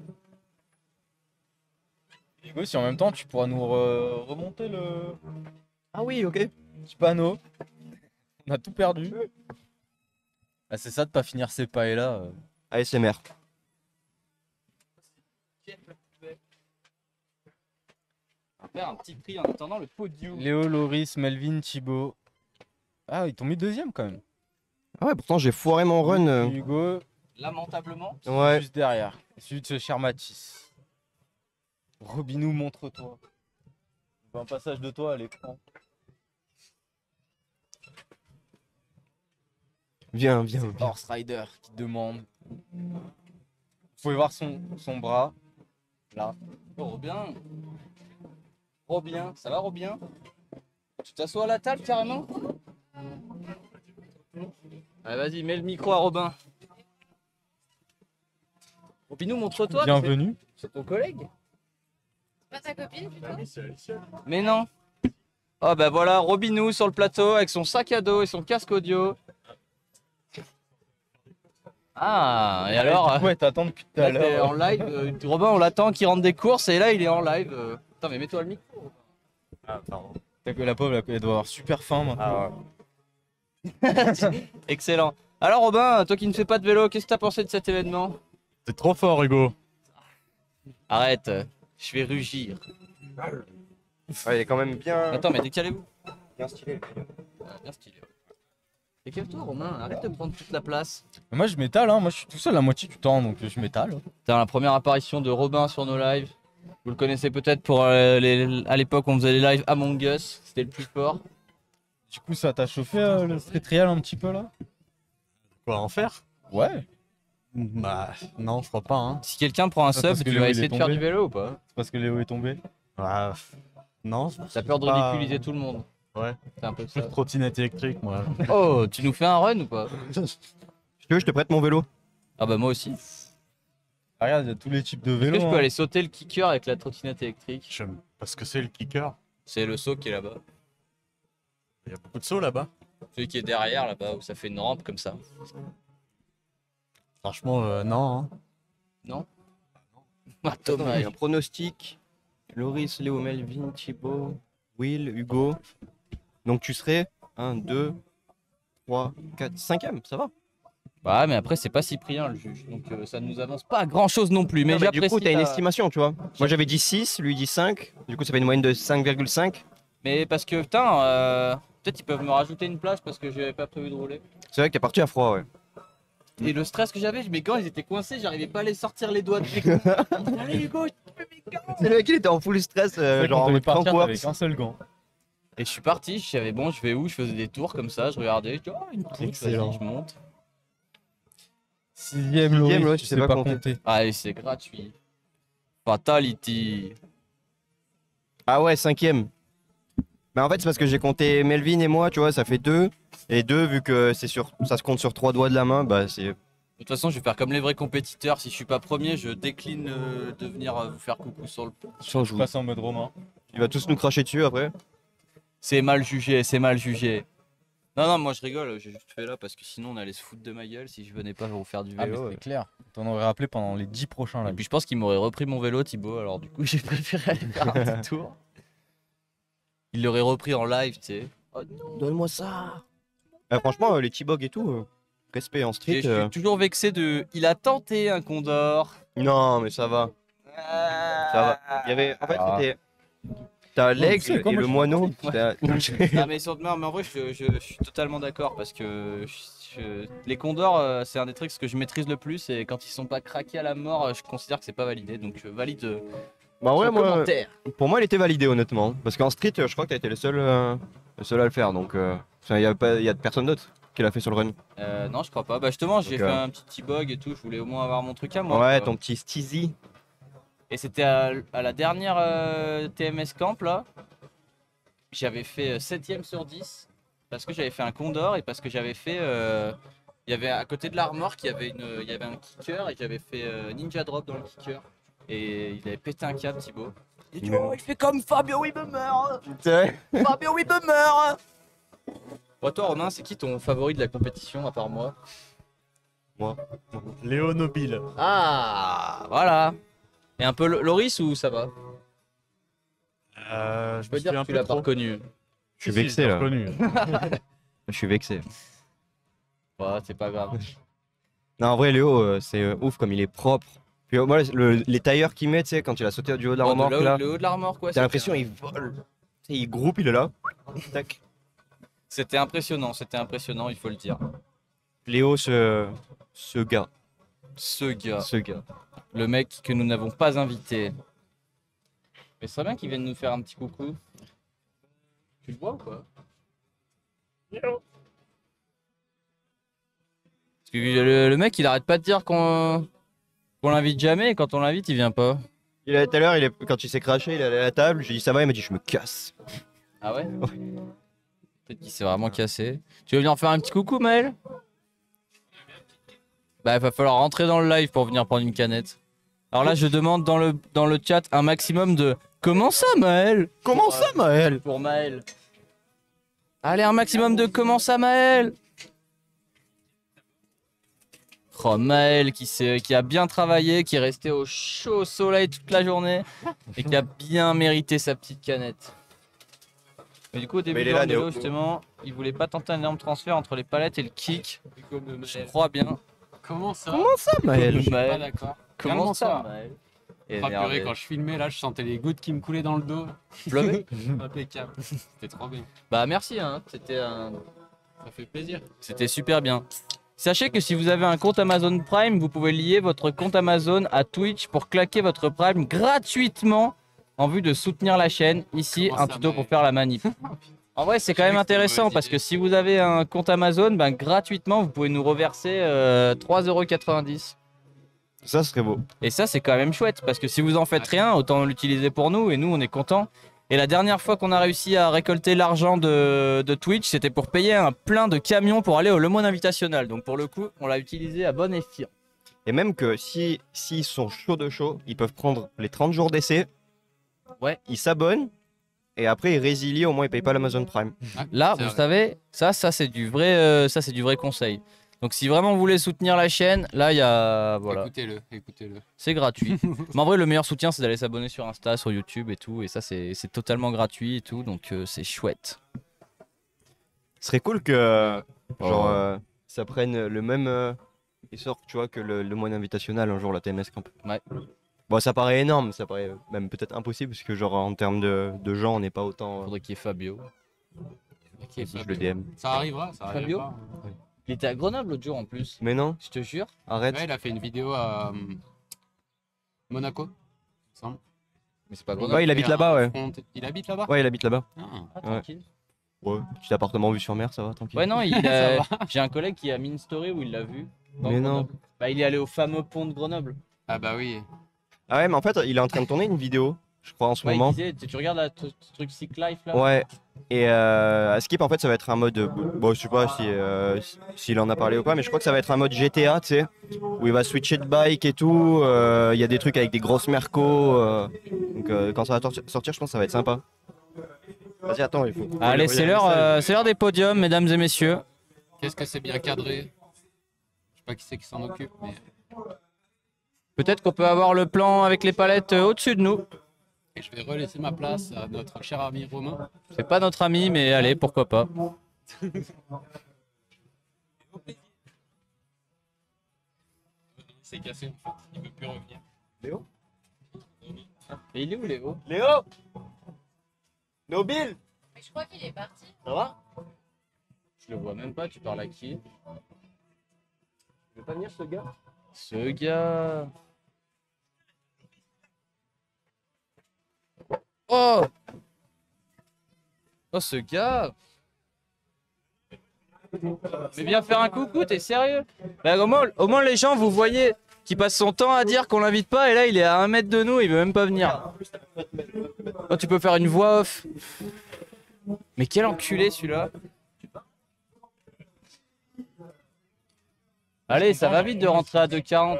Speaker 2: Hugo, si en même temps tu pourras nous remonter le
Speaker 4: Ah oui, ok.
Speaker 2: petit panneau. On a tout perdu. Ah, c'est ça de pas finir ces pailles là.
Speaker 4: ASMR.
Speaker 1: On va faire un petit prix en attendant le podium.
Speaker 2: Léo, Loris, Melvin, Thibaut. Ah, ils t'ont mis deuxième quand même.
Speaker 4: Ah ouais, pourtant j'ai foiré mon run.
Speaker 2: Hugo,
Speaker 1: Lamentablement.
Speaker 4: Ouais.
Speaker 2: juste derrière. Celui de ce cher Mathis. Robinou, montre-toi. On veut un passage de toi à l'écran.
Speaker 4: Viens, viens, viens.
Speaker 2: Horse Rider qui demande. Vous pouvez voir son bras. Là.
Speaker 1: Oh, Robin. Robin, ça va Robin? Tu t'assois à la table carrément? Allez, vas-y, mets le micro à Robin. Robinou, montre-toi.
Speaker 2: Bienvenue.
Speaker 1: C'est ton collègue?
Speaker 5: Pas ta copine plutôt?
Speaker 1: Mais non. Oh bah voilà, Robinou sur le plateau avec son sac à dos et son casque audio. Ah, et alors
Speaker 2: Ouais, t'attends depuis tout
Speaker 1: là,
Speaker 2: à
Speaker 1: t'es
Speaker 2: l'heure.
Speaker 1: en live, Robin, on l'attend qu'il rentre des courses et là il est en live. Putain, mais mets-toi le micro.
Speaker 2: Ah, pardon. La pauvre, elle doit avoir super faim maintenant.
Speaker 1: Excellent. Alors Robin, toi qui ne fais pas de vélo, qu'est-ce que t'as pensé de cet événement?
Speaker 6: T'es trop fort, Hugo.
Speaker 1: Arrête, je vais rugir.
Speaker 4: Ouais, il est quand même bien,
Speaker 1: Attends, mais décalez-vous.
Speaker 4: bien stylé.
Speaker 1: Bien stylé. Décale-toi Romain, arrête de prendre toute la place.
Speaker 2: Mais moi je m'étale, hein. Moi je suis tout seul la moitié du temps donc je m'étale.
Speaker 1: C'est la première apparition de Robin sur nos lives. Vous le connaissez peut-être pour à l'époque on faisait les lives Among Us, c'était le plus fort.
Speaker 2: Du coup ça t'a chauffé le street trial un petit peu là?
Speaker 6: Quoi, en faire?
Speaker 2: Ouais.
Speaker 6: Bah, non, je crois pas, hein.
Speaker 1: Si quelqu'un prend un
Speaker 2: Ah,
Speaker 1: sub,
Speaker 2: parce que
Speaker 1: tu
Speaker 2: Léo,
Speaker 1: vas
Speaker 2: il
Speaker 1: essayer
Speaker 2: est
Speaker 1: de faire
Speaker 2: tombé.
Speaker 1: du vélo ou pas?
Speaker 2: C'est parce que Léo est tombé.
Speaker 6: Bah, non.
Speaker 1: T'as peur de
Speaker 6: pas-
Speaker 1: ridiculiser tout le monde.
Speaker 6: Ouais.
Speaker 1: C'est un peu
Speaker 6: Plus
Speaker 1: ça.
Speaker 6: de trottinette électrique, moi.
Speaker 1: Oh, tu nous fais un run ou pas?
Speaker 4: Si tu veux, je te prête mon vélo.
Speaker 1: Ah bah moi aussi. Est-ce
Speaker 2: Ah, regarde, il y a tous les types de
Speaker 1: que
Speaker 2: vélos.
Speaker 1: je peux
Speaker 2: hein.
Speaker 1: aller sauter le kicker avec la trottinette électrique?
Speaker 6: Je sais pas ce que c'est le kicker.
Speaker 1: C'est le saut qui est là-bas.
Speaker 6: Il y a beaucoup de sauts là-bas.
Speaker 1: Celui qui est derrière là-bas où ça fait une rampe comme ça.
Speaker 6: Franchement, non. Hein.
Speaker 1: Non? Ah,
Speaker 4: Attends, il y a
Speaker 1: dommage.
Speaker 4: un pronostic. Loris, Léo, Melvin, Thibaut, Will, Hugo. Donc tu serais 1, 2, 3, 4, 5ème, ça va.
Speaker 1: Bah mais après c'est pas Cyprien le juge, donc ça nous avance pas grand chose non plus. Mais
Speaker 4: Non, du
Speaker 1: j'apprécie
Speaker 4: coup, t'as une
Speaker 1: ta-
Speaker 4: estimation, tu vois. Moi j'avais dit 6, lui dit 5. Du coup, ça fait une moyenne de 5,5.
Speaker 1: Mais parce que putain, peut-être ils peuvent me rajouter une plage parce que j'avais pas prévu de rouler.
Speaker 4: C'est vrai que t'es parti à froid, ouais.
Speaker 1: Et le stress que j'avais, mes gants ils étaient coincés, j'arrivais pas à les sortir les doigts de mes gants. Allez Hugo, je te fais mes gants.
Speaker 4: C'est le mec, il était en full stress,
Speaker 2: C'est vrai
Speaker 4: genre
Speaker 2: qu'on
Speaker 4: en
Speaker 2: devait
Speaker 4: mode
Speaker 2: partir
Speaker 4: Frank
Speaker 2: avec un seul gant.
Speaker 1: Et je suis parti, je savais bon, je vais où, je faisais des tours comme ça, je regardais, je dis oh une poutre,
Speaker 6: Excellent.
Speaker 1: vas-y, je monte.
Speaker 2: Sixième, Loris,
Speaker 4: Loris,
Speaker 2: tu sais pas compter.
Speaker 1: Allez, c'est gratuit. Fatality.
Speaker 4: Ah ouais, 5ème. Bah en fait, c'est parce que j'ai compté Melvin et moi, tu vois, ça fait 2. Et 2, vu que c'est sur, ça se compte sur 3 doigts de la main, bah c'est.
Speaker 1: De toute façon, je vais faire comme les vrais compétiteurs. Si je suis pas premier, je décline de venir vous faire coucou sur le pont.
Speaker 2: Je passe en mode romain.
Speaker 4: Il va tous nous cracher dessus après.
Speaker 1: C'est mal jugé, c'est mal jugé. Non, non, moi je rigole, j'ai juste fait là parce que sinon on allait se foutre de ma gueule si je venais pas vous faire du
Speaker 2: Ah mais
Speaker 1: vélo.
Speaker 2: c'est clair. T'en aurais rappelé pendant les 10 prochains
Speaker 1: Et
Speaker 2: là.
Speaker 1: puis je pense qu'il m'aurait repris mon vélo, Thibaut, alors du coup j'ai préféré aller faire un petit tour. Il l'aurait repris en live, tu sais. Oh non.
Speaker 4: Donne-moi ça. Franchement, les T-Bog et tout, respect en
Speaker 1: Et
Speaker 4: street.
Speaker 1: je suis toujours vexé de. Il a tenté un condor.
Speaker 4: Non, mais ça va. Ça va. Il y avait. En fait,
Speaker 2: Ah.
Speaker 4: c'était. T'as
Speaker 2: tu
Speaker 4: l'aigle
Speaker 2: sais quoi,
Speaker 4: et
Speaker 2: moi,
Speaker 4: le
Speaker 2: je-
Speaker 4: moineau.
Speaker 1: Ouais.
Speaker 4: T'as-
Speaker 1: Non mais, mais en vrai je suis totalement d'accord parce que les condors c'est un des trucs que je maîtrise le plus et quand ils sont pas craqués à la mort je considère que c'est pas validé donc je valide
Speaker 4: Bah ouais,
Speaker 1: ce
Speaker 4: moi.
Speaker 1: commentaire.
Speaker 4: Pour moi, il était validé, honnêtement. Parce qu'en street, je crois que t'as été le seul à le faire. Donc, il y a personne d'autre qui l'a fait sur le run.
Speaker 1: Non je crois pas, bah justement j'ai
Speaker 4: Donc,
Speaker 1: fait un petit T-bug et tout, je voulais au moins avoir mon truc à moi.
Speaker 4: Ouais,
Speaker 1: quoi.
Speaker 4: ton petit Steezy.
Speaker 1: Et c'était à la dernière TMS Camp là, j'avais fait 7ème sur 10 parce que j'avais fait un condor et parce que j'avais fait il y avait à côté de la remorque il y avait un kicker et j'avais fait ninja drop dans le kicker et il avait pété un câble Thibaut. Il dit oh il fait comme Fabio Webemer. Fabio Webemer. Bon, toi Romain, c'est qui ton favori de la compétition à part moi?
Speaker 6: Léo Nobile.
Speaker 1: Ah voilà. Et un peu Loris ou ça va?
Speaker 6: Je
Speaker 1: Je
Speaker 6: me
Speaker 1: peux dire
Speaker 6: souviens
Speaker 1: que tu
Speaker 6: plus
Speaker 1: l'as pas
Speaker 6: trop.
Speaker 1: reconnu.
Speaker 4: Je suis
Speaker 6: Si, si,
Speaker 4: vexé
Speaker 6: l'ai
Speaker 4: là.
Speaker 6: reconnu.
Speaker 4: Je suis vexé.
Speaker 1: Ouais, c'est pas grave.
Speaker 4: Non, en vrai, Léo, c'est ouf comme il est propre. Puis moi, les tailleurs qu'il met, tu sais, quand il a sauté du haut de la
Speaker 1: Bon,
Speaker 4: remorque, là,
Speaker 1: le haut de la remorque, ouais.
Speaker 4: t'as l'impression il vole. Tu sais, il groupe, il est là. Tac.
Speaker 1: C'était impressionnant, il faut le dire.
Speaker 4: Léo, ce gars.
Speaker 1: Ce gars,
Speaker 4: Ce gars.
Speaker 1: le mec que nous n'avons pas invité. Mais ce serait bien qu'il vienne nous faire un petit coucou. Tu le vois ou quoi? Parce que le mec, il arrête pas de dire qu'on l'invite jamais, et quand on l'invite, il vient pas.
Speaker 4: Tout à l'heure, quand il s'est craché, il est allé à la table, j'ai dit ça va, il m'a dit je me casse.
Speaker 1: Ah ouais? Peut-être qu'il s'est vraiment cassé. Tu veux venir faire un petit coucou, Maël? Bah, il va falloir rentrer dans le live pour venir prendre une canette. Alors là, je demande dans le chat un maximum de comment ça, Maël?
Speaker 4: Comment ça, Maël?
Speaker 1: Pour Maël. Allez, un maximum de comment ça, Maël? Oh, Maël qui a bien travaillé, qui est resté au chaud soleil toute la journée et qui a bien mérité sa petite canette. Mais du coup, au début
Speaker 4: Mais il
Speaker 1: de
Speaker 4: est là,
Speaker 1: Bordello,
Speaker 4: Néo.
Speaker 1: justement, il voulait pas tenter un énorme transfert entre les palettes et le kick. Je crois bien.
Speaker 7: Comment ça?
Speaker 4: ça, Maël?
Speaker 7: Pas
Speaker 1: Maël,
Speaker 7: d'accord.
Speaker 1: comment
Speaker 7: Calme-toi.
Speaker 1: ça, Maël?
Speaker 7: Ah purée, quand je filmais là, je sentais les gouttes qui me coulaient dans le dos.
Speaker 1: Pleuvait.
Speaker 7: Impeccable. C'était trop bien.
Speaker 1: Bah merci, hein.
Speaker 7: Ça fait plaisir.
Speaker 1: C'était super bien. Sachez que si vous avez un compte Amazon Prime, vous pouvez lier votre compte Amazon à Twitch pour claquer votre Prime gratuitement en vue de soutenir la chaîne. Ici,
Speaker 7: Comment
Speaker 1: un
Speaker 7: ça,
Speaker 1: tuto pour
Speaker 7: Maël?
Speaker 1: faire la manip. En vrai, c'est quand même
Speaker 7: Je savais que c'était une
Speaker 1: intéressant
Speaker 7: mauvaise
Speaker 1: parce que
Speaker 7: idée.
Speaker 1: si vous avez un compte Amazon, ben, gratuitement, vous pouvez nous reverser 3,90 €.
Speaker 4: Ça serait beau.
Speaker 1: Et ça, c'est quand même chouette parce que si vous en faites rien, autant l'utiliser pour nous et nous, on est contents. Et la dernière fois qu'on a réussi à récolter l'argent de Twitch, c'était pour payer un plein de camions pour aller au Le Monde Invitational. Donc pour le coup, on l'a utilisé à bon escient.
Speaker 4: Et même que s'ils sont chauds de chaud, ils peuvent prendre les 30 jours d'essai.
Speaker 1: Ouais.
Speaker 4: Ils s'abonnent. Et après, ils résilient, au moins ils payent pas l'Amazon Prime.
Speaker 1: Là,
Speaker 7: C'est
Speaker 1: vous
Speaker 7: vrai.
Speaker 1: savez, ça c'est du vrai conseil. Donc si vraiment vous voulez soutenir la chaîne, là il y a voilà,
Speaker 7: Écoutez-le.
Speaker 1: c'est gratuit. Mais en vrai, le meilleur soutien, c'est d'aller s'abonner sur Insta, sur YouTube et tout. Et ça, c'est totalement gratuit et tout, donc c'est chouette.
Speaker 4: Ce serait cool que genre
Speaker 1: Oh.
Speaker 4: ça prenne le même essor, tu vois, que le mois invitationnel un jour la TMS Camp.
Speaker 1: Ouais.
Speaker 4: Bon, ça paraît énorme, ça paraît même peut-être impossible parce que genre en termes de gens, on n'est pas autant.
Speaker 1: Faudrait qu'il y ait Fabio.
Speaker 7: Ok,
Speaker 4: Si je
Speaker 7: Fabio.
Speaker 4: le DM.
Speaker 7: Ça arrivera, ça
Speaker 1: Fabio
Speaker 7: arrivera.
Speaker 1: Il était à Grenoble l'autre jour en plus.
Speaker 4: Mais non,
Speaker 1: Je te jure.
Speaker 4: arrête.
Speaker 7: Ouais, il a fait une vidéo à Monaco. il me semble.
Speaker 1: Mais c'est pas
Speaker 4: Ouais,
Speaker 1: Grenoble.
Speaker 4: il habite là-bas, ouais.
Speaker 7: Il habite là-bas?
Speaker 4: Ouais, il habite là-bas.
Speaker 7: Ah.
Speaker 1: Ah, tranquille.
Speaker 4: Ouais, petit appartement vue sur mer, ça va, tranquille.
Speaker 1: Ouais, non,
Speaker 7: Ça va.
Speaker 1: j'ai un collègue qui a mis une story où il l'a vu. dans
Speaker 4: Mais non.
Speaker 1: Grenoble. Bah, il est allé au fameux pont de Grenoble.
Speaker 7: Ah bah oui.
Speaker 4: Ah ouais, mais en fait, il est en train de tourner une vidéo, je crois, en ce
Speaker 1: Ouais, il
Speaker 4: moment.
Speaker 1: disait, tu regardes ce truc Sick Life là?
Speaker 4: Ouais. Et à Skip, en fait, ça va être un mode. Bon, je sais pas s'il en a parlé ou pas, mais je crois que ça va être un mode GTA, tu sais, où il va switcher de bike et tout. Il y a des trucs avec des grosses mercos. Donc, quand ça va sortir, je pense que ça va être sympa. Vas-y, attends, il faut.
Speaker 1: Allez,
Speaker 4: faut lire le message.
Speaker 1: c'est l'heure des podiums, mesdames et messieurs.
Speaker 7: Qu'est-ce que c'est bien cadré? Je sais pas qui c'est qui s'en occupe, mais.
Speaker 1: Peut-être qu'on peut avoir le plan avec les palettes au-dessus de nous.
Speaker 7: Et je vais relaisser ma place à notre cher ami Romain.
Speaker 1: C'est pas notre ami, mais allez, pourquoi pas.
Speaker 7: C'est cassé en fait, il veut plus revenir.
Speaker 1: Et il est où Léo?
Speaker 4: Léo Nobile
Speaker 5: Mais je crois qu'il est parti.
Speaker 4: Ça va?
Speaker 1: Je le vois même pas, tu parles à qui?
Speaker 4: Il veut pas venir ce gars?
Speaker 1: Ce gars. Oh! Oh, ce gars! Mais viens faire un coucou, t'es sérieux? Bah, au moins, les gens, vous voyez, qui passent son temps à dire qu'on l'invite pas, et là, il est à 1 mètre de nous, il veut même pas venir. Oh, tu peux faire une voix off. Mais quel enculé celui-là! Allez, ça va vite de rentrer à 2,40.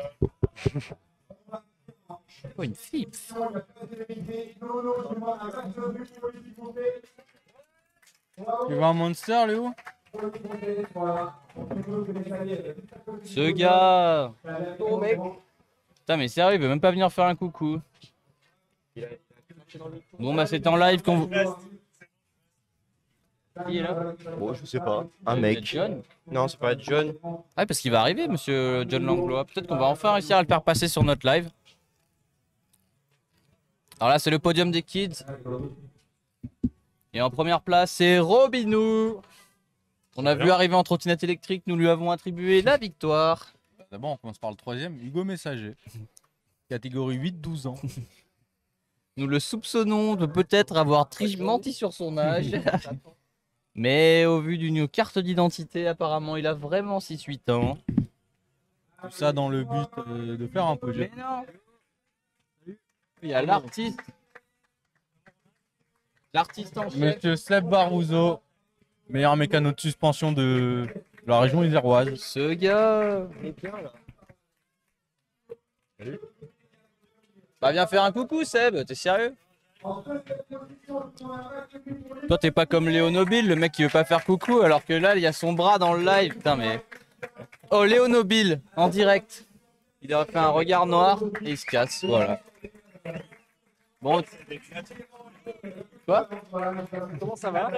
Speaker 1: Oh, une flip.
Speaker 2: Tu veux un monster, Léo?
Speaker 1: Ce gars. Putain, mais sérieux, il veut même pas venir faire un coucou. Bon, bah, c'est en live qu'on vous. Qui est là?
Speaker 4: Bon, je sais pas. Un
Speaker 1: Peut-être
Speaker 4: mec.
Speaker 1: John.
Speaker 4: Non, c'est pas John.
Speaker 1: Ah, parce qu'il va arriver, monsieur John Langlois. Peut-être qu'on va enfin réussir à le faire passer sur notre live. Alors là, c'est le podium des kids. Et en première place, c'est Robinou. On a vu arriver en trottinette électrique, nous lui avons attribué la victoire.
Speaker 2: D'abord, on commence par le troisième, Hugo Messager. Catégorie 8-12 ans.
Speaker 1: Nous le soupçonnons de peut-être avoir menti sur son âge. Mais au vu d'une carte d'identité, apparemment, il a vraiment 6-8 ans.
Speaker 2: Tout ça dans le but de faire un podium.
Speaker 1: Mais non. Il y a l'artiste. L'artiste en chef.
Speaker 2: Monsieur Seb Barouzo, meilleur mécano de suspension de la région iséroise.
Speaker 1: Ce gars. Il est bien là. Salut. Bah viens faire un coucou Seb, t'es sérieux? Toi t'es pas comme Léo Nobile, le mec qui veut pas faire coucou alors que là il y a son bras dans le live. Putain mais... Oh Léo Nobile, en direct. Il aurait fait un regard noir et il se casse, voilà. Bon... Quoi?
Speaker 6: Comment ça va?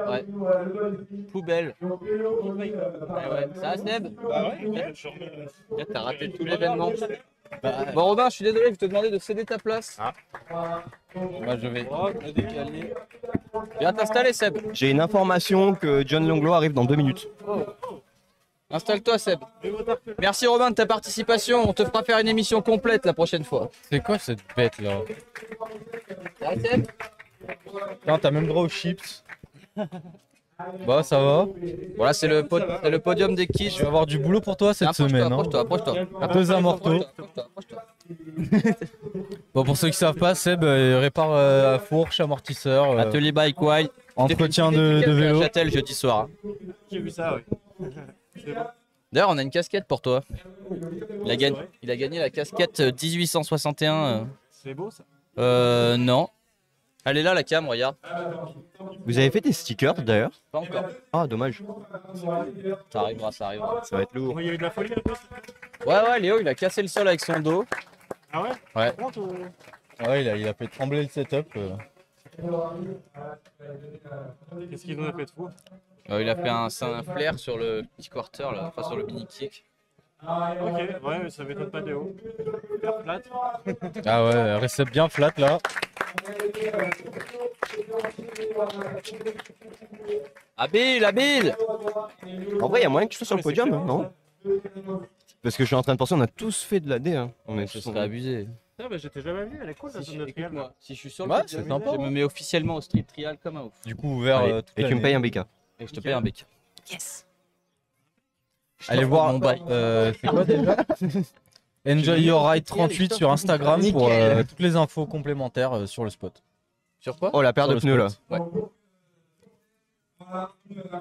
Speaker 1: Ouais. Poubelle. Ah ouais. Ça va Seb?
Speaker 6: Bah ouais.
Speaker 1: Là, t'as raté tout l'événement. Bon Robin, je suis désolé, je vais te demander de céder ta place.
Speaker 2: Moi je vais me décaler.
Speaker 1: Viens t'installer Seb.
Speaker 4: J'ai une information que John Longlo arrive dans 2 minutes.
Speaker 1: Installe-toi Seb. Merci Robin de ta participation, on te fera faire une émission complète la prochaine fois.
Speaker 2: C'est quoi cette bête là?
Speaker 1: Ça va Seb?
Speaker 2: Putain, t'as même droit aux chips. Bah ça va.
Speaker 1: Voilà, c'est le podium des kids.
Speaker 2: Je vais avoir du boulot pour toi cette
Speaker 1: Approche-toi,
Speaker 2: semaine. Hein.
Speaker 1: approche-toi.
Speaker 2: Deux amortos.
Speaker 1: Approche-toi.
Speaker 2: Bon, pour ceux qui savent pas, Seb répare à fourche, amortisseur,
Speaker 1: Atelier Bike Wide.
Speaker 2: entretien de vélo.
Speaker 1: Châtel jeudi soir.
Speaker 6: J'ai vu ça, oui.
Speaker 1: D'ailleurs, on a une casquette pour toi. Il a gagné la casquette 1861.
Speaker 6: C'est beau ça.
Speaker 1: Non. Elle est là la cam, regarde.
Speaker 4: Vous avez fait des stickers d'ailleurs?
Speaker 1: Pas encore.
Speaker 4: Ah, dommage.
Speaker 1: Ça arrivera, ça arrivera.
Speaker 4: Ça va être lourd.
Speaker 6: Il y a eu de la folie un peu.
Speaker 1: Ouais, Léo, il a cassé le sol avec son dos.
Speaker 6: Ah ouais?
Speaker 2: Ouais.
Speaker 6: Compte ou...
Speaker 2: Ouais, il a fait trembler le setup.
Speaker 6: Qu'est-ce qu'il nous a fait de fou?
Speaker 1: Il a fait un flair sur le petit quarter, là, enfin sur le mini kick.
Speaker 6: Ok, ouais, mais ça m'étonne pas de haut. Super plate.
Speaker 2: Ah ouais, recette bien flat là.
Speaker 1: Habile!
Speaker 4: En vrai, il y a moyen que je sois sur le podium, non? Parce que je suis en train de penser, on a tous fait de la D. Hein. On est
Speaker 1: Ce
Speaker 4: tous...
Speaker 1: serait abusé.
Speaker 6: Ah bah j'étais jamais venu, elle est cool la zone de trial.
Speaker 1: Écoute-moi, si je suis sur le
Speaker 2: Ouais,
Speaker 1: podium,
Speaker 2: c'est sympa.
Speaker 1: je me mets officiellement au street trial comme un ouf.
Speaker 2: Du coup, ouvert
Speaker 4: Allez,
Speaker 2: toute
Speaker 4: et tu me
Speaker 2: l'année.
Speaker 4: payes un BK.
Speaker 1: Et je te paye un bec. Yes!
Speaker 2: Allez voir,
Speaker 1: mon bail.
Speaker 2: c'est quoi déjà? Enjoy Your Ride 38 sur Instagram pour toutes les infos complémentaires sur le spot.
Speaker 1: Sur quoi?
Speaker 4: Oh, la paire
Speaker 2: Sur
Speaker 4: de
Speaker 2: le
Speaker 4: pneus là.
Speaker 2: spot.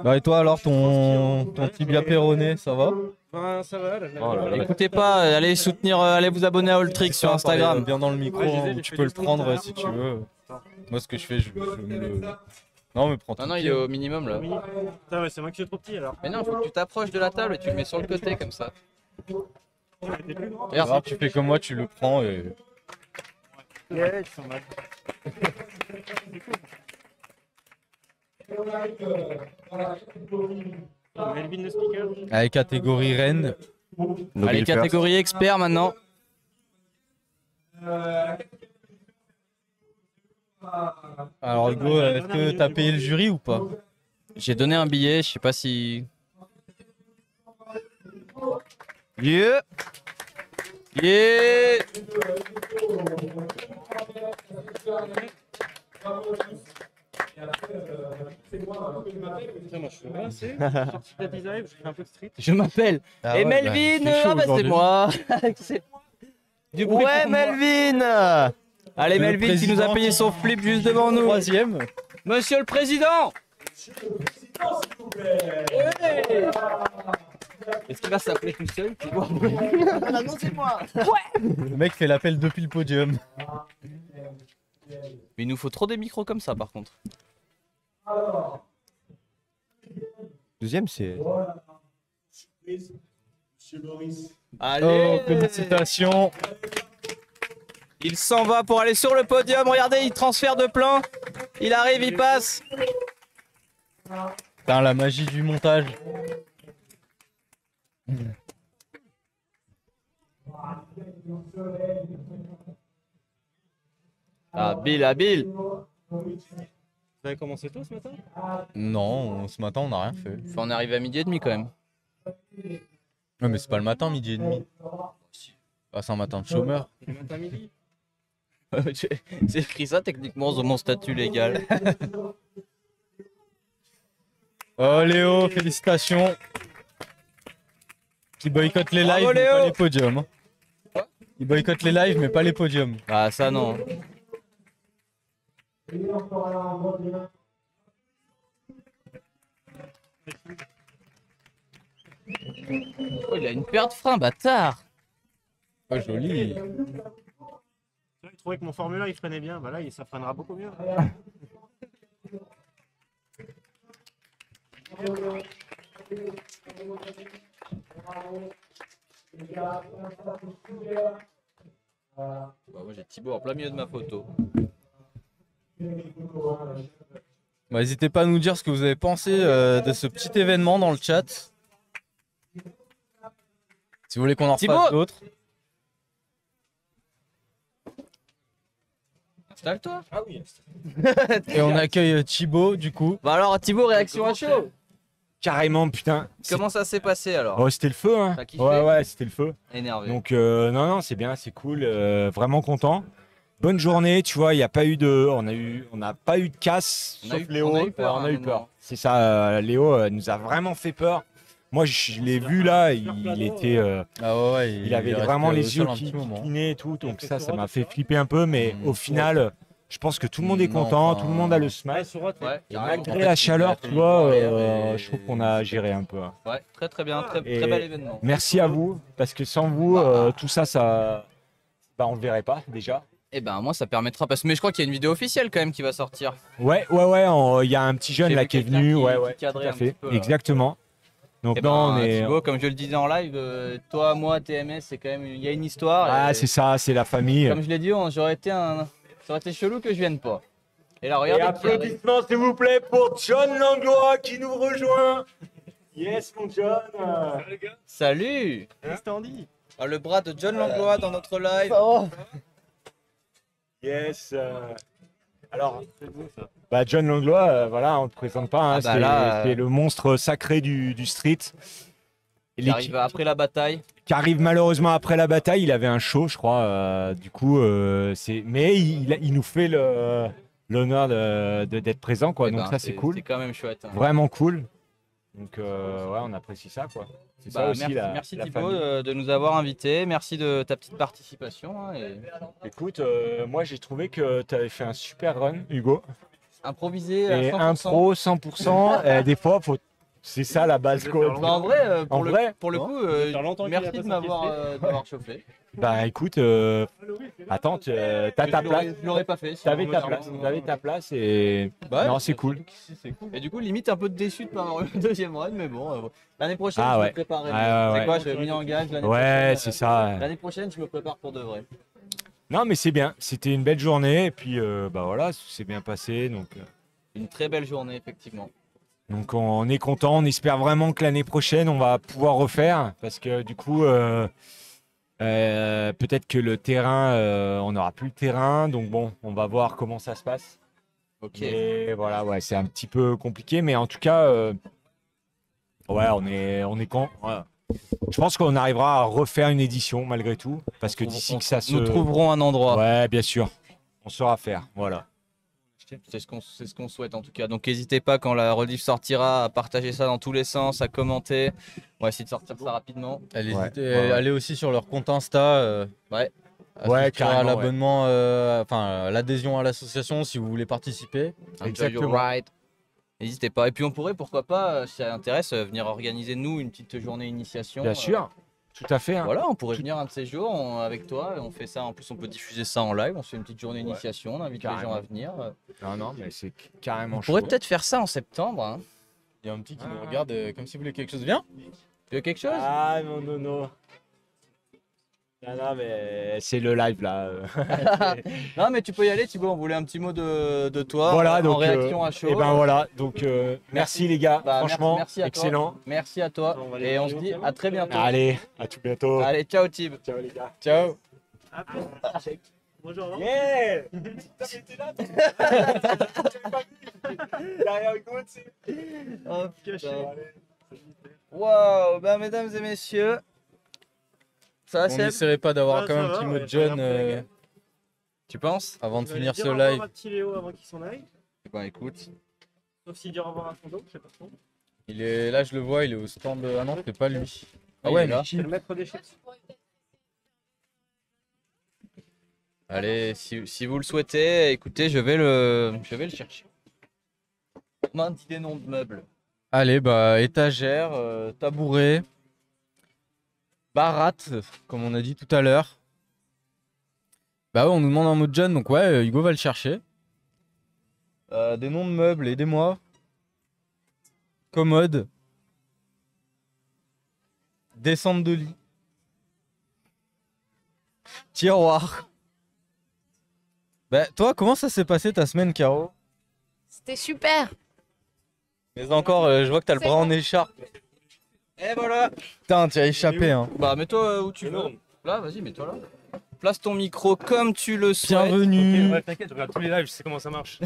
Speaker 2: Bah et toi alors, ton tibia péroné, ça va?
Speaker 6: Ben ça va, là,
Speaker 4: Oh là là.
Speaker 1: Écoutez pas, allez soutenir, allez vous abonner à Alltrix sur Instagram.
Speaker 2: Bien dans le micro,
Speaker 6: Ouais, je sais,
Speaker 2: hein,
Speaker 6: j'ai
Speaker 2: tu
Speaker 6: fait
Speaker 2: peux
Speaker 6: des
Speaker 2: le
Speaker 6: stories
Speaker 2: prendre
Speaker 6: tout à l'heure.
Speaker 2: si tu veux. Moi ce que je fais, je me le... Non mais prends
Speaker 1: Non,
Speaker 2: tout
Speaker 1: non,
Speaker 2: le
Speaker 1: il est
Speaker 2: pied.
Speaker 1: au minimum là.
Speaker 6: Putain, ouais, c'est moi qui suis trop petit alors.
Speaker 1: Mais non, faut que tu t'approches de la table et tu le mets sur le côté comme ça.
Speaker 6: T'es plus grand.
Speaker 1: Regarde,
Speaker 2: Alors, tu fais comme moi, tu le prends et...
Speaker 6: Ouais, ils sont mal. Melvin le speaker.
Speaker 2: Avec catégorie reine.
Speaker 1: allez, catégorie expert maintenant.
Speaker 2: Alors Hugo, est-ce que t'as payé le jury ou pas?
Speaker 1: J'ai donné un billet, je sais pas si...
Speaker 4: Yeah.
Speaker 1: Yeah!
Speaker 6: Putain, moi je suis rincé. Je suis sorti de la design, je fais un peu de street.
Speaker 1: Je m'appelle...
Speaker 2: Ah
Speaker 1: Et
Speaker 2: ouais,
Speaker 1: Melvin,
Speaker 2: bah, il fait chaud
Speaker 1: ah bah c'est
Speaker 2: aujourd'hui.
Speaker 1: moi. C'est- Du bruit
Speaker 4: Ouais,
Speaker 1: pour moi.
Speaker 4: Melvin.
Speaker 1: Allez,
Speaker 2: Le
Speaker 1: Melvin qui nous a
Speaker 2: président.
Speaker 1: payé son flip juste devant nous.
Speaker 2: Troisième.
Speaker 1: Monsieur le Président! Ouais. Est-ce qu'il va s'appeler tout seul? Tu vois? Non, c'est moi!
Speaker 2: Le mec fait l'appel depuis le podium.
Speaker 1: Mais il nous faut trop des micros comme ça par contre.
Speaker 4: Deuxième, c'est.
Speaker 1: Allez!
Speaker 2: Oh, félicitations.
Speaker 1: Il s'en va pour aller sur le podium. Regardez, il transfère de plein. Il arrive, il passe.
Speaker 2: Putain, la magie du montage.
Speaker 1: Habile.
Speaker 6: Vous avez commencé tôt ce matin?
Speaker 2: Non, ce matin on n'a rien fait.
Speaker 1: Faut en arriver à 12h30 quand même.
Speaker 2: Ouais, mais c'est pas le matin, midi et demi. Ah, c'est un matin de chômeur.
Speaker 6: Le matin midi.
Speaker 1: C'est écrit ça techniquement sur mon statut légal.
Speaker 2: Oh Léo, félicitations. Il boycotte les lives,
Speaker 1: Bravo,
Speaker 2: mais pas
Speaker 1: Léo.
Speaker 2: les podiums. hein. Il boycotte les lives, mais pas les podiums.
Speaker 1: Ah, ça non.
Speaker 3: Et encore là, on voit bien.
Speaker 1: Oh, il a une paire de freins, bâtard.
Speaker 2: Ah, joli.
Speaker 6: Il trouvait que mon Formula il freinait bien, bah là ça freinera beaucoup mieux.
Speaker 1: Bah, moi j'ai Thibaut en plein milieu de ma photo.
Speaker 2: Bah, n'hésitez pas à nous dire ce que vous avez pensé de ce petit événement dans le chat. Si vous voulez qu'on en
Speaker 1: Thibaut
Speaker 2: refasse d'autres.
Speaker 1: Installe-toi.
Speaker 6: Ah oui.
Speaker 2: Et on accueille Thibaut du coup.
Speaker 1: Bah alors Thibaut, réaction à chaud.
Speaker 8: Carrément, putain.
Speaker 1: Comment ça s'est passé alors?
Speaker 8: Oh, c'était le feu, hein.
Speaker 1: T'as kiffé?
Speaker 8: Ouais, c'était le feu.
Speaker 1: Énervé.
Speaker 8: Donc, non, c'est bien, c'est cool. Vraiment content. Bonne journée, tu vois, il n'y a pas eu de. On n'a pas eu de casse,
Speaker 1: On a
Speaker 8: sauf
Speaker 1: eu-
Speaker 8: Léo.
Speaker 1: on a eu peur
Speaker 8: Ouais, on
Speaker 1: à
Speaker 8: a
Speaker 1: un
Speaker 8: eu peur.
Speaker 1: moment.
Speaker 8: C'est ça, Léo nous a vraiment fait peur. Moi, je l'ai vu là, il était.
Speaker 2: Ah ouais,
Speaker 8: Il avait
Speaker 2: est
Speaker 8: vraiment
Speaker 2: resté au
Speaker 8: les yeux
Speaker 2: sol un
Speaker 8: qui
Speaker 2: petit moment.
Speaker 8: clinaient et tout, donc ça m'a fait flipper un peu, mais au final, je pense que tout le monde est
Speaker 2: Non,
Speaker 8: content,
Speaker 2: enfin,
Speaker 8: tout le monde a le smile.
Speaker 6: Ouais, sur Watt,
Speaker 1: Ouais,
Speaker 8: Et
Speaker 1: carrément.
Speaker 8: malgré la chaleur, tu vois, je trouve qu'on a géré un peu.
Speaker 1: Ouais, très très bien, très,
Speaker 8: Et-
Speaker 1: très bel événement.
Speaker 8: Merci à vous, parce que sans vous, tout ça, bah, on le verrait pas déjà.
Speaker 1: Et ben moi ça permettra parce que mais je crois qu'il y a une vidéo officielle quand même qui va sortir.
Speaker 8: Ouais, il y a un petit jeune
Speaker 1: J'ai
Speaker 8: là
Speaker 1: vu
Speaker 8: qui est
Speaker 1: quelqu'un
Speaker 8: venu,
Speaker 1: qui-
Speaker 8: ouais,
Speaker 1: qui
Speaker 8: ouais, tout
Speaker 1: cadrait
Speaker 8: à
Speaker 1: un
Speaker 8: fait,
Speaker 1: petit peu, là.
Speaker 8: exactement. Donc
Speaker 1: Et
Speaker 8: non, on est.
Speaker 1: Thibaut, comme je le disais en live, toi, moi, TMS, c'est quand même il y a une histoire.
Speaker 8: Ah,
Speaker 1: et
Speaker 8: c'est ça, c'est la famille.
Speaker 1: comme je l'ai dit, ça aurait été chelou que je vienne pas. Et là regardez.
Speaker 8: Et
Speaker 1: qui arrive.
Speaker 8: applaudissements s'il vous plaît pour John Langlois qui nous rejoint. Yes, mon John.
Speaker 1: Salut.
Speaker 6: Qu'est-ce que t'en dis?
Speaker 1: Ah, le bras de John Langlois dans notre live.
Speaker 8: Yes. Alors, bah John Langlois, voilà, on ne le présente pas. Hein,
Speaker 1: Ah bah
Speaker 8: c'est
Speaker 1: là,
Speaker 8: c'est le monstre sacré du street.
Speaker 1: Il arrive après la bataille.
Speaker 8: Qui arrive malheureusement après la bataille. Il avait un show, je crois. Du coup, mais il nous fait l'honneur d'être présent, quoi.
Speaker 1: Eh
Speaker 8: Donc
Speaker 1: ben,
Speaker 8: ça, c'est cool.
Speaker 1: C'est quand même chouette. hein.
Speaker 8: Vraiment cool. Donc, ouais, on apprécie ça, quoi. C'est ça
Speaker 1: Bah,
Speaker 8: aussi
Speaker 1: merci
Speaker 8: la
Speaker 1: Thibaut
Speaker 8: famille.
Speaker 1: de nous avoir invités. Merci de ta petite participation. hein, et
Speaker 8: Écoute, moi j'ai trouvé que tu avais fait un super run, Hugo.
Speaker 1: improvisé à
Speaker 8: Et
Speaker 1: 100%.
Speaker 8: impro 100%. Des fois, c'est ça la base, quoi.
Speaker 1: Bah, en vrai,
Speaker 8: En vrai,
Speaker 1: pour le
Speaker 6: non.
Speaker 1: coup,
Speaker 6: faire longtemps qu'il a
Speaker 1: merci
Speaker 6: pas
Speaker 1: de
Speaker 6: sorti
Speaker 1: m'avoir chauffé.
Speaker 8: Bah écoute, attends, t'as ta place.
Speaker 1: Je l'aurais pas fait.
Speaker 8: T'avais
Speaker 1: sinon,
Speaker 8: ta
Speaker 1: moi,
Speaker 8: place,
Speaker 1: j'aurais-
Speaker 8: t'avais ta place et
Speaker 1: Bah,
Speaker 8: non,
Speaker 1: ouais,
Speaker 8: c'est cool.
Speaker 1: Et du coup, limite un peu déçu de pas avoir eu le deuxième run, mais bon, l'année prochaine,
Speaker 8: Ah
Speaker 1: je
Speaker 8: ouais.
Speaker 1: me préparerai.
Speaker 8: Ouais,
Speaker 1: mieux.
Speaker 8: ouais,
Speaker 1: C'est quoi, je m'y engage l'année
Speaker 8: Ouais,
Speaker 1: prochaine.
Speaker 8: c'est ça.
Speaker 1: L'année prochaine, je me prépare pour de vrai.
Speaker 8: Non, mais c'est bien. C'était une belle journée et puis bah voilà, c'est bien passé.
Speaker 1: Une très belle journée, effectivement.
Speaker 8: Donc on est content. On espère vraiment que l'année prochaine on va pouvoir refaire parce que du coup peut-être que le terrain, on n'aura plus le terrain. Donc bon, on va voir comment ça se passe.
Speaker 1: Ok.
Speaker 8: Et voilà, ouais, c'est un petit peu compliqué, mais en tout cas, ouais, on est con. Voilà. Je pense qu'on arrivera à refaire une édition malgré tout, parce que d'ici que ça se.
Speaker 1: Nous trouverons un endroit.
Speaker 8: Ouais, bien sûr. On saura faire. Voilà.
Speaker 1: C'est ce qu'on souhaite en tout cas. Donc n'hésitez pas quand la rediff sortira à partager ça dans tous les sens, à commenter. On va essayer de sortir ça rapidement.
Speaker 2: Allez,
Speaker 8: Ouais.
Speaker 2: allez aussi sur leur compte Insta.
Speaker 1: Ouais.
Speaker 2: À
Speaker 8: Ouais,
Speaker 2: souscrire à
Speaker 8: carrément,
Speaker 2: l'abonnement, enfin l'adhésion à l'association si vous voulez participer.
Speaker 1: Enjoy
Speaker 8: Exactement.
Speaker 1: your ride. N'hésitez pas. Et puis on pourrait, pourquoi pas, si ça intéresse, venir organiser nous une petite journée initiation.
Speaker 8: Bien sûr. Tout à fait. Hein.
Speaker 1: Voilà, on pourrait venir un de ces jours avec toi. On fait ça. En plus, on peut diffuser ça en live. On se fait une petite journée initiation. On invite les gens
Speaker 8: Carrément.
Speaker 1: à venir.
Speaker 8: Non, non, mais c'est carrément
Speaker 1: On pourrait
Speaker 8: chaud.
Speaker 1: peut-être faire ça en septembre. hein.
Speaker 2: Il y a un petit qui nous regarde comme s'il voulait quelque chose. Viens.
Speaker 1: Tu veux quelque chose?
Speaker 8: Ah non, non, non. Non, non, mais c'est le live là.
Speaker 1: Non, mais tu peux y aller, Thibaut. On voulait un petit mot de toi
Speaker 8: Voilà,
Speaker 1: en
Speaker 8: donc.
Speaker 1: réaction à chaud.
Speaker 8: Et ben voilà. Donc, merci les gars.
Speaker 1: Bah,
Speaker 8: Franchement,
Speaker 1: merci à toi.
Speaker 8: excellent.
Speaker 1: Merci à toi.
Speaker 6: On va aller
Speaker 1: Et on
Speaker 6: manger
Speaker 1: se dit
Speaker 6: ensemble.
Speaker 1: à très bientôt.
Speaker 8: Allez, à tout bientôt.
Speaker 1: Allez, ciao, Thib.
Speaker 8: Ciao les gars.
Speaker 1: Ciao.
Speaker 6: Bonjour.
Speaker 8: Yeah! T'étais là, derrière Hugo, tu sais.
Speaker 1: Oh, Waouh, bah mesdames et messieurs, ça va
Speaker 2: On
Speaker 1: Seb?
Speaker 2: n'essaierait pas d'avoir
Speaker 6: Ouais,
Speaker 2: quand même
Speaker 6: ça
Speaker 2: un petit
Speaker 6: va,
Speaker 2: mot
Speaker 6: ouais,
Speaker 2: de
Speaker 6: ça a l'air
Speaker 2: John
Speaker 6: très agréable.
Speaker 1: Tu penses?
Speaker 2: avant de
Speaker 6: Je vais
Speaker 2: finir
Speaker 6: dire
Speaker 2: ce
Speaker 6: au revoir
Speaker 2: live.
Speaker 6: à petit Léo avant qu'il s'en aille.
Speaker 1: Bah écoute,
Speaker 6: Sauf s'il dit au revoir à son dos, je sais pas trop.
Speaker 2: Il est là, je le vois, il est au stand. Ah non, c'est pas lui. Ah ouais,
Speaker 1: il est là.
Speaker 2: mais
Speaker 6: C'est le maître des chips.
Speaker 1: Allez, si vous le souhaitez, écoutez, je vais le chercher. On a un petit nom de meubles.
Speaker 2: Allez, bah, étagère, tabouret, baratte, comme on a dit tout à l'heure. Bah ouais, on nous demande un mot de John, donc ouais, Hugo va le chercher. Des noms de meubles, aidez-moi. Commode. Descente de lit. Tiroir. Bah toi, comment ça s'est passé ta semaine, Caro?
Speaker 5: C'était super.
Speaker 2: Mais encore, je vois que t'as le
Speaker 5: C'est
Speaker 2: bras en
Speaker 5: bon.
Speaker 2: écharpe.
Speaker 1: Et voilà.
Speaker 2: Putain, tu as échappé, hein.
Speaker 1: Bah mets-toi où tu veux. Là, vas-y, mets-toi là. Place ton micro comme tu le souhaites.
Speaker 2: Bienvenue.
Speaker 6: Ouais, t'inquiète, je regarde tous les lives, je sais comment ça marche.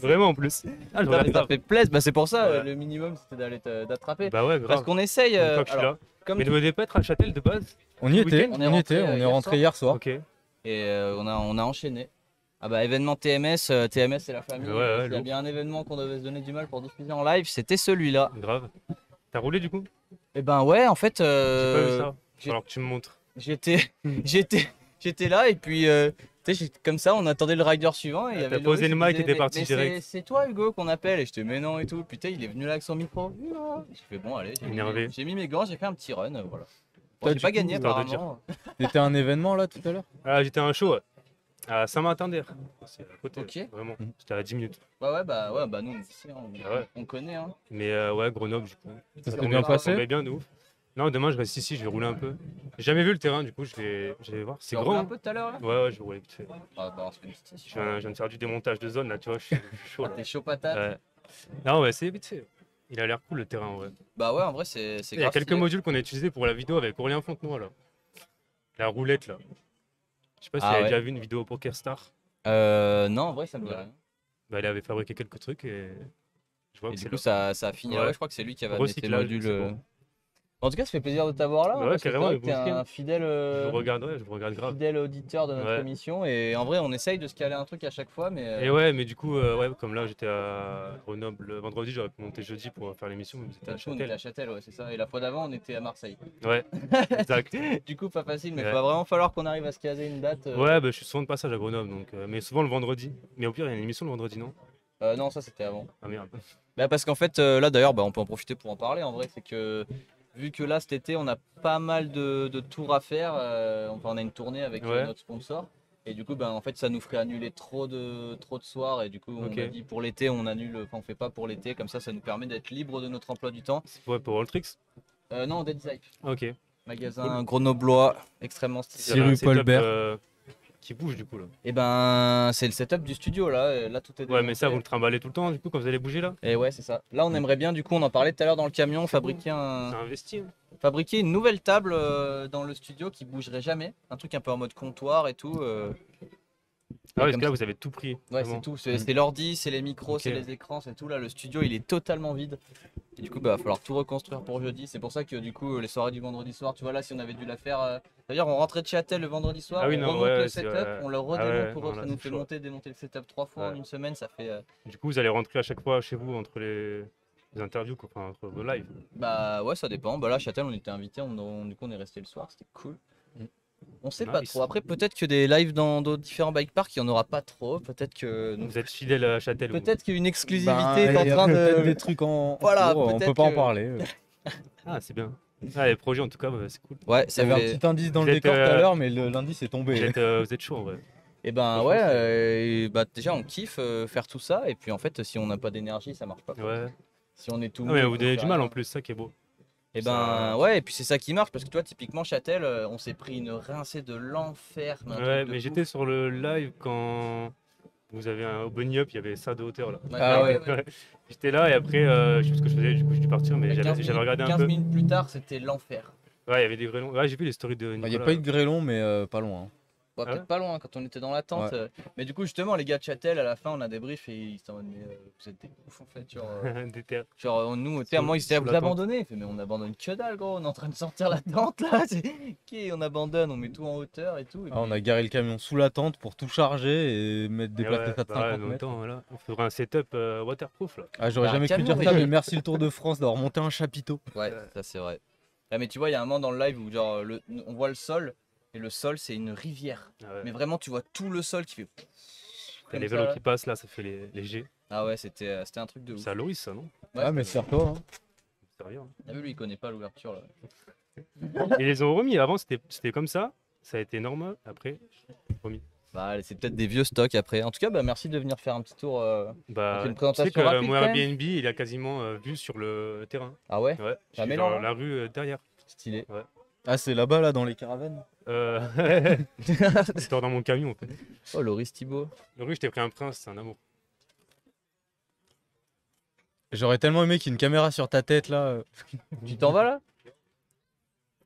Speaker 6: Vraiment en plus. Ah, je
Speaker 1: Ça,
Speaker 6: regarde
Speaker 1: ça
Speaker 6: ça.
Speaker 1: fait plaisir. Bah c'est pour ça,
Speaker 6: Ouais.
Speaker 1: le minimum c'était d'aller d'attraper.
Speaker 6: Bah ouais,
Speaker 1: Parce
Speaker 6: grave.
Speaker 1: qu'on essaye.
Speaker 6: Une fois que je suis
Speaker 1: Alors,
Speaker 6: là.
Speaker 1: comme
Speaker 6: Mais ne devait pas être à Châtel de base.
Speaker 2: On y
Speaker 6: Ce
Speaker 2: était,
Speaker 6: week-end,
Speaker 1: on est
Speaker 2: on est rentré hier soir.
Speaker 6: Ok.
Speaker 1: et on a enchaîné. Ah bah événement TMS, TMS c'est la famille.
Speaker 6: Ouais, ouais,
Speaker 1: S'il y a
Speaker 6: lourd.
Speaker 1: bien un événement qu'on devait se donner du mal pour diffuser en live, c'était celui-là.
Speaker 6: Grave. T'as roulé du coup?
Speaker 1: Et ben ouais, en fait,
Speaker 6: J'ai pas vu ça.
Speaker 1: j'ai-
Speaker 6: Alors que tu me montres.
Speaker 1: j'étais là et puis tu sais, comme ça, on attendait le rider suivant et il y
Speaker 6: Ah,
Speaker 1: avait
Speaker 6: t'as posé
Speaker 1: Loïs
Speaker 6: le
Speaker 1: qui
Speaker 6: mic
Speaker 1: disait,
Speaker 6: et t'es
Speaker 1: Mais-
Speaker 6: parti
Speaker 1: mais
Speaker 6: direct.
Speaker 1: c'est toi Hugo qu'on appelle et je te mais non et tout. Putain, il est venu là avec son micro. J'ai fait bon allez,
Speaker 6: Énervé.
Speaker 1: j'ai mis mes gants, j'ai fait un petit run, voilà. Bon,
Speaker 2: Toi,
Speaker 1: j'ai
Speaker 2: du
Speaker 1: pas
Speaker 2: coup,
Speaker 1: gagné
Speaker 6: histoire de
Speaker 1: apparemment.
Speaker 2: C'était un événement là tout à l'heure?
Speaker 6: Ah, j'étais à un show ouais, à Saint-Martin-d'Air. C'est à côté.
Speaker 1: Ok.
Speaker 6: Vraiment.
Speaker 2: Mhm.
Speaker 6: J'étais à 10 minutes.
Speaker 1: Ouais bah nous ici,
Speaker 6: Ah ouais.
Speaker 1: on connaît hein.
Speaker 6: Mais ouais, Grenoble du coup.
Speaker 2: Ça s'est
Speaker 6: tombait-
Speaker 2: bien
Speaker 6: ça
Speaker 2: passé?
Speaker 6: tombait bien de ouf. Non, demain je reste ici, je vais rouler un peu. J'ai jamais vu le terrain, du coup je vais voir. C'est
Speaker 1: Tu as roulé
Speaker 6: grand.
Speaker 1: un
Speaker 6: Hein.
Speaker 1: peu tout à l'heure là.
Speaker 6: Ouais, je vais rouler vite fait.
Speaker 1: Ah bah on se fait une petite
Speaker 6: Je
Speaker 1: session.
Speaker 6: viens de faire du démontage de zone là, tu vois, je suis chaud là.
Speaker 1: T'es chaud patate.
Speaker 6: Ouais. Non, ouais, c'est vite fait. Il a l'air cool le terrain, ouais.
Speaker 1: Bah ouais, en vrai c'est
Speaker 6: Il y a
Speaker 1: grave
Speaker 6: quelques
Speaker 1: stylé.
Speaker 6: modules qu'on a utilisés pour la vidéo avec Aurélien Fontenoy là. La roulette là. Je sais pas si
Speaker 1: Ah
Speaker 6: tu avais
Speaker 1: ouais.
Speaker 6: déjà vu une vidéo Poker Star.
Speaker 1: Non, en vrai ça me dit
Speaker 6: Ouais.
Speaker 1: rien.
Speaker 6: Bah, il avait fabriqué quelques trucs et je vois
Speaker 1: Et
Speaker 6: que
Speaker 1: du
Speaker 6: c'est
Speaker 1: coup
Speaker 6: là.
Speaker 1: ça a fini
Speaker 6: Ouais.
Speaker 1: là, je crois que c'est lui qui avait amené tes
Speaker 6: Recyclage,
Speaker 1: modules.
Speaker 6: c'est bon.
Speaker 1: En tout cas, ça fait plaisir de t'avoir là.
Speaker 6: Ouais,
Speaker 1: hein, parce que
Speaker 6: carrément,
Speaker 1: c'est vrai que
Speaker 6: et
Speaker 1: t'es
Speaker 6: vous aussi,
Speaker 1: un
Speaker 6: hein.
Speaker 1: fidèle,
Speaker 6: Je vous regarde, ouais, je vous regarde grave.
Speaker 1: fidèle auditeur de notre
Speaker 6: Ouais.
Speaker 1: émission et en vrai on essaye de se caler un truc à chaque fois mais
Speaker 6: Et ouais, mais du coup, ouais, comme là j'étais à Grenoble le vendredi, j'aurais pu monter jeudi pour faire l'émission, mais vous étiez à
Speaker 1: du coup, on était
Speaker 6: Châtel.
Speaker 1: à Châtel, ouais, c'est ça. Et la fois d'avant on était à Marseille.
Speaker 6: Ouais, exact.
Speaker 1: Du coup pas facile mais
Speaker 6: Ouais.
Speaker 1: il va vraiment falloir qu'on arrive à se caser une date.
Speaker 6: Ouais, bah, je suis souvent de passage à Grenoble, donc, mais souvent le vendredi. Mais au pire, il y a une émission le vendredi, non?
Speaker 1: Non ça c'était avant.
Speaker 6: Ah merde.
Speaker 1: Bah parce qu'en fait là d'ailleurs bah, on peut en profiter pour en parler en vrai c'est que vu que là cet été on a pas mal de tours à faire, enfin on a une tournée avec
Speaker 6: Ouais.
Speaker 1: notre sponsor et du coup ben en fait ça nous ferait annuler trop de soirs et du coup on
Speaker 6: Ok.
Speaker 1: a dit pour l'été on annule, enfin on fait pas pour l'été comme ça nous permet d'être libre de notre emploi du temps.
Speaker 6: C'est ouais, pour Alltrix?
Speaker 1: Non Dead Zype,
Speaker 6: Ok.
Speaker 1: magasin grenoblois extrêmement
Speaker 2: Si
Speaker 1: stylé.
Speaker 6: Il y avait un
Speaker 2: rue Paul
Speaker 6: setup,
Speaker 2: Bert.
Speaker 6: qui bouge du coup là.
Speaker 1: Et ben c'est le setup du studio là tout est
Speaker 6: Ouais, mais ça, vous
Speaker 1: démonté.
Speaker 6: le trimballez tout le temps du coup quand vous allez bouger là?
Speaker 1: Et ouais c'est ça. Là on aimerait bien du coup on en parlait tout à l'heure dans le camion fabriquer
Speaker 6: C'est investi. Hein.
Speaker 1: fabriquer une nouvelle table dans le studio qui bougerait jamais, un truc un peu en mode comptoir et tout.
Speaker 6: Ah ouais, parce
Speaker 1: comme
Speaker 6: que là
Speaker 1: ça.
Speaker 6: vous avez tout pris.
Speaker 1: Ouais,
Speaker 6: vraiment.
Speaker 1: c'est tout, c'est l'ordi, c'est les micros,
Speaker 6: Ok.
Speaker 1: c'est les écrans, c'est tout là. Le studio il est totalement vide. Et du coup, bah, va falloir tout reconstruire pour jeudi. C'est pour ça que du coup, les soirées du vendredi soir, tu vois là, si on avait dû la faire. D'ailleurs, on rentrait de Châtel le vendredi soir,
Speaker 6: Ah oui,
Speaker 1: on
Speaker 6: non,
Speaker 1: remonte
Speaker 6: ouais,
Speaker 1: le
Speaker 6: c'est
Speaker 1: setup,
Speaker 6: vrai.
Speaker 1: on le
Speaker 6: Ah
Speaker 1: redémonte
Speaker 6: ouais,
Speaker 1: pour
Speaker 6: non,
Speaker 1: eux,
Speaker 6: là,
Speaker 1: ça nous
Speaker 6: c'est
Speaker 1: fait
Speaker 6: chaud.
Speaker 1: monter, démonter le setup 3 fois en
Speaker 6: Ouais.
Speaker 1: une semaine, ça fait.
Speaker 6: Du coup, vous allez rentrer à chaque fois chez vous entre les interviews, quoi, enfin entre vos lives.
Speaker 1: Bah ouais, ça dépend. Bah là, Châtel, on était invités, du coup, on est resté le soir, c'était cool. On sait pas
Speaker 6: Nice.
Speaker 1: trop. Après, peut-être que des lives dans d'autres différents bike parks, il n'y en aura pas trop. Peut-être que.
Speaker 6: Vous êtes fidèle à Châtel. vous.
Speaker 1: Peut-être qu'il y a une exclusivité
Speaker 2: Bah,
Speaker 1: est en
Speaker 2: il y a
Speaker 1: train
Speaker 2: peut-être
Speaker 1: de.
Speaker 2: des trucs en
Speaker 1: Voilà,
Speaker 2: cours, on
Speaker 1: peut-être
Speaker 2: peut pas en
Speaker 1: que-
Speaker 2: parler.
Speaker 6: Ah, c'est bien. Ah, les projets en tout cas, bah, c'est cool.
Speaker 1: Ouais,
Speaker 2: Il y
Speaker 1: ça
Speaker 2: avait un
Speaker 1: fait.
Speaker 2: petit indice dans
Speaker 6: Vous
Speaker 2: le
Speaker 6: êtes,
Speaker 2: décor tout à
Speaker 6: euh,
Speaker 2: l'heure, mais l'indice est tombé.
Speaker 6: Vous êtes chaud en vrai.
Speaker 1: Et ben
Speaker 6: Franchement,
Speaker 1: ouais,
Speaker 6: c'est-
Speaker 1: et bah déjà on kiffe faire tout ça. Et puis en fait, si on n'a pas d'énergie, ça marche pas.
Speaker 6: Ouais.
Speaker 1: Si on est tout.
Speaker 6: Ah, mais
Speaker 1: mou,
Speaker 6: vous
Speaker 1: on
Speaker 6: donnez
Speaker 1: fait
Speaker 6: du mal
Speaker 1: rien.
Speaker 6: en plus, ça qui est beau.
Speaker 1: Et
Speaker 6: Ça-
Speaker 1: ben ouais, et puis c'est ça qui marche parce que toi, typiquement Châtel, on s'est pris une rincée de l'enfer. mais un truc
Speaker 6: Ouais,
Speaker 1: de
Speaker 6: mais
Speaker 1: ouf.
Speaker 6: j'étais sur le live quand vous avez un bunny up, il y avait ça de hauteur là.
Speaker 1: Ouais,
Speaker 2: Ah
Speaker 1: ouais,
Speaker 2: ouais.
Speaker 6: J'étais là et après, je sais plus ce que je faisais, du coup, j'ai dû partir, mais
Speaker 1: Et 15
Speaker 6: j'avais regardé un
Speaker 1: 15
Speaker 6: peu.
Speaker 1: minutes plus tard, c'était l'enfer.
Speaker 6: Ouais, il y avait des grêlons. Ouais, j'ai vu les stories de
Speaker 2: Il
Speaker 6: Nicolas.
Speaker 2: n'y a pas eu de grêlon, mais pas loin.
Speaker 1: Bon,
Speaker 6: Ah
Speaker 1: peut-être
Speaker 6: ouais
Speaker 1: pas loin quand on était dans la tente.
Speaker 2: Ouais.
Speaker 1: Mais du coup, justement, les gars de Châtel, à la fin, on a débrief et ils étaient en mode, mais vous êtes des ouf en fait.
Speaker 6: Des terres.
Speaker 1: Nous, tu sais, à un moment, ils étaient à
Speaker 6: sous
Speaker 1: vous
Speaker 6: la tente.
Speaker 1: abandonner. Il fait, mais on abandonne que dalle, gros. On est en train de sortir la tente là. Qui on abandonne, on met tout en hauteur et tout. Et
Speaker 2: Ah, on
Speaker 1: puis-
Speaker 2: a garé le camion sous la tente pour tout charger et mettre déplacer ça de 50
Speaker 6: en même
Speaker 2: mètres.
Speaker 6: temps, voilà. On ferait un setup waterproof là.
Speaker 2: Ah, j'aurais
Speaker 1: Bah,
Speaker 2: jamais cru
Speaker 1: camion,
Speaker 2: dire
Speaker 1: mais
Speaker 2: ça,
Speaker 1: j'ai-
Speaker 2: mais merci le Tour de France d'avoir monté un chapiteau.
Speaker 1: Ouais, ça c'est vrai. Ah, mais tu vois, il y a un moment dans le live où genre, on voit le sol, et le sol c'est une rivière.
Speaker 6: Ah ouais.
Speaker 1: Mais vraiment, tu vois tout le sol qui fait.
Speaker 6: T'as
Speaker 1: comme
Speaker 6: les
Speaker 1: ça,
Speaker 6: vélos
Speaker 1: là.
Speaker 6: qui passent là, ça fait les G.
Speaker 1: Ah ouais, c'était un truc de ouf.
Speaker 6: C'est à Loris ça, non?
Speaker 1: Ouais,
Speaker 2: Ah, mais
Speaker 1: c'était-
Speaker 2: serre-toi. Hein.
Speaker 6: C'est rien.
Speaker 1: T'as vu, lui, il connaît pas l'ouverture là.
Speaker 6: Et les ont remis. Avant c'était comme ça. Ça a été normal. Après, remis.
Speaker 1: Bah, c'est peut-être des vieux stocks après. En tout cas, bah, merci de venir faire un petit tour.
Speaker 6: Bah,
Speaker 1: une
Speaker 6: tu sais
Speaker 1: présentation
Speaker 6: que
Speaker 1: rapide,
Speaker 6: mon
Speaker 1: quand même.
Speaker 6: Airbnb, il a quasiment vue sur le terrain.
Speaker 1: Ah ouais?
Speaker 6: Ouais. Je
Speaker 1: Ah,
Speaker 6: suis
Speaker 1: mais
Speaker 6: dans
Speaker 1: non,
Speaker 6: la rue derrière.
Speaker 1: Stylé.
Speaker 2: Ah, c'est là-bas, là, dans les caravanes.
Speaker 6: C'était dans mon camion en fait.
Speaker 1: Oh, Loris Thibault.
Speaker 6: Le rue, je t'ai pris un prince, c'est un amour.
Speaker 2: J'aurais tellement aimé qu'il y ait une caméra sur ta tête, là.
Speaker 1: Tu t'en vas là?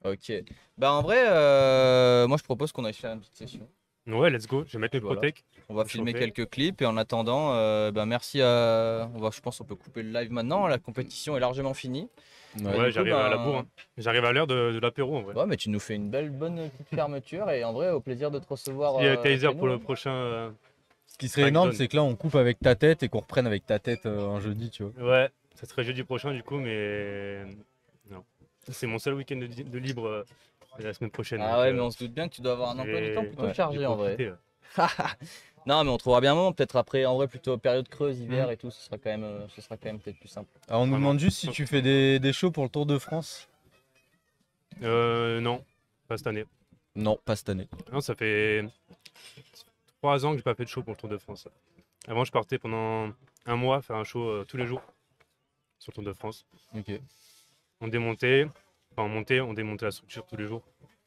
Speaker 1: Ok. Bah, en vrai, moi je propose qu'on aille faire une petite session.
Speaker 6: Ouais, let's go. Je vais mettre mes
Speaker 1: Voilà.
Speaker 6: protèques.
Speaker 1: On va
Speaker 6: Faut
Speaker 1: filmer
Speaker 6: chauffer.
Speaker 1: quelques clips et en attendant, bah, merci à. Je pense qu'on peut couper le live maintenant. La compétition est largement finie.
Speaker 6: Ouais,
Speaker 1: du coup,
Speaker 6: j'arrive à la
Speaker 1: ben-
Speaker 6: bourre. Hein. J'arrive à l'heure de l'apéro en vrai.
Speaker 1: Ouais, mais tu nous fais une bonne petite fermeture et en vrai, au plaisir de te recevoir.
Speaker 6: Il y a Taser
Speaker 1: chez
Speaker 6: pour
Speaker 1: nous,
Speaker 6: le
Speaker 1: hein.
Speaker 6: prochain.
Speaker 2: Ce qui serait
Speaker 6: Backzone.
Speaker 2: énorme, c'est que là, on coupe avec ta tête et qu'on reprenne avec ta tête un jeudi, tu vois.
Speaker 6: Ouais, ça serait jeudi prochain du coup, mais. Non. C'est mon seul week-end de libre la semaine prochaine.
Speaker 1: Ah
Speaker 6: donc,
Speaker 1: ouais, mais on se doute bien que tu dois avoir un emploi du temps plutôt
Speaker 6: ouais,
Speaker 1: chargé
Speaker 6: j'ai
Speaker 1: en vrai.
Speaker 6: profité, ouais.
Speaker 1: Non, mais on trouvera bien un moment, peut-être après, en vrai, plutôt période creuse,
Speaker 6: Mm.
Speaker 1: hiver et tout, ce sera quand même peut-être plus simple.
Speaker 2: Alors, on nous
Speaker 6: Vraiment.
Speaker 2: demande juste si tu fais des shows pour le Tour de France.
Speaker 6: Non, pas cette année.
Speaker 2: Non, pas cette année.
Speaker 6: Non, ça fait 3 ans que j'ai pas fait de show pour le Tour de France. Avant, je partais pendant un mois faire un show tous les jours sur le Tour de France.
Speaker 2: Ok.
Speaker 6: On démontait, enfin on montait, on démontait la structure tous les jours.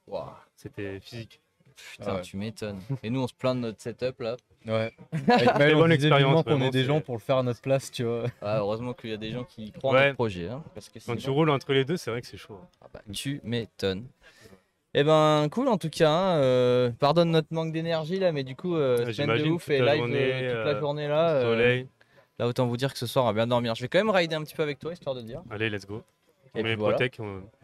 Speaker 1: Waouh,
Speaker 6: C'était physique.
Speaker 1: putain,
Speaker 2: Ah ouais.
Speaker 1: tu m'étonnes. Et nous, on se plaint de notre setup là.
Speaker 2: Ouais. Avec Maël, on
Speaker 6: bonne
Speaker 2: disait
Speaker 6: expérience,
Speaker 2: vivement qu'on
Speaker 6: vraiment,
Speaker 2: ait des
Speaker 6: c'est-
Speaker 2: gens pour le faire à notre place, tu vois.
Speaker 1: Ah, heureusement qu'il y a des gens qui croient en
Speaker 6: Ouais.
Speaker 1: notre projet. Hein, parce que
Speaker 6: Quand tu
Speaker 1: sinon-
Speaker 6: roules entre les deux, c'est vrai que c'est chaud.
Speaker 1: Ah bah, tu m'étonnes. Eh ben, cool en tout cas. Hein, pardonne notre manque d'énergie là, mais du coup, semaine de
Speaker 6: j'imagine,
Speaker 1: ouf
Speaker 6: toute
Speaker 1: et
Speaker 6: la
Speaker 1: live
Speaker 6: journée,
Speaker 1: toute la journée là.
Speaker 6: Soleil.
Speaker 1: Là, autant vous dire que ce soir, on va bien dormir. Je vais quand même rider un petit peu avec toi, histoire de dire.
Speaker 6: Allez, let's go.
Speaker 1: Et
Speaker 6: On met
Speaker 1: puis
Speaker 6: les
Speaker 1: voilà.
Speaker 6: protèques,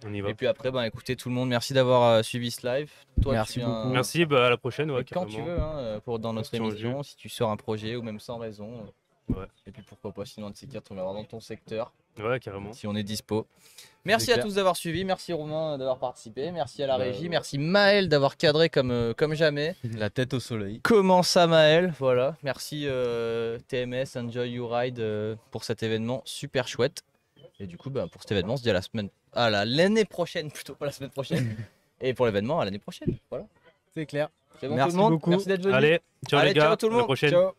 Speaker 6: on y va.
Speaker 1: Et puis après, ben écoutez tout le monde, merci d'avoir suivi ce live. Toi,
Speaker 2: Merci
Speaker 1: tu viens-
Speaker 2: beaucoup.
Speaker 6: Merci, bah, à la prochaine. Ouais,
Speaker 1: Et quand tu
Speaker 6: carrément.
Speaker 1: veux, hein, dans notre
Speaker 6: se tient au
Speaker 1: émission, si tu sors un projet ou même sans raison.
Speaker 6: Ouais.
Speaker 1: Et puis pourquoi pas, sinon de ces quatre, on va voir dans ton secteur,
Speaker 6: Ouais, carrément.
Speaker 1: si on est dispo. Merci
Speaker 2: C'est
Speaker 1: à
Speaker 2: clair.
Speaker 1: tous d'avoir suivi, merci Romain d'avoir participé, merci à la
Speaker 6: Bah,
Speaker 1: régie,
Speaker 6: ouais.
Speaker 1: merci Maël d'avoir cadré comme jamais.
Speaker 2: La tête au soleil.
Speaker 1: Comment ça Maël? Voilà, merci TMS, Enjoy Your Ride pour cet événement super chouette. Et du coup, bah, pour cet événement, on se dit à l'année prochaine, plutôt pas la semaine prochaine. Et pour l'événement, à l'année prochaine. Voilà.
Speaker 2: C'est clair.
Speaker 1: C'est bon
Speaker 2: Merci
Speaker 1: tout le monde?
Speaker 2: beaucoup.
Speaker 1: Merci d'être venu.
Speaker 6: Allez, ciao
Speaker 1: Allez,
Speaker 6: les gars.
Speaker 1: ciao tout le
Speaker 6: à la
Speaker 1: monde.
Speaker 6: prochaine.
Speaker 1: Ciao.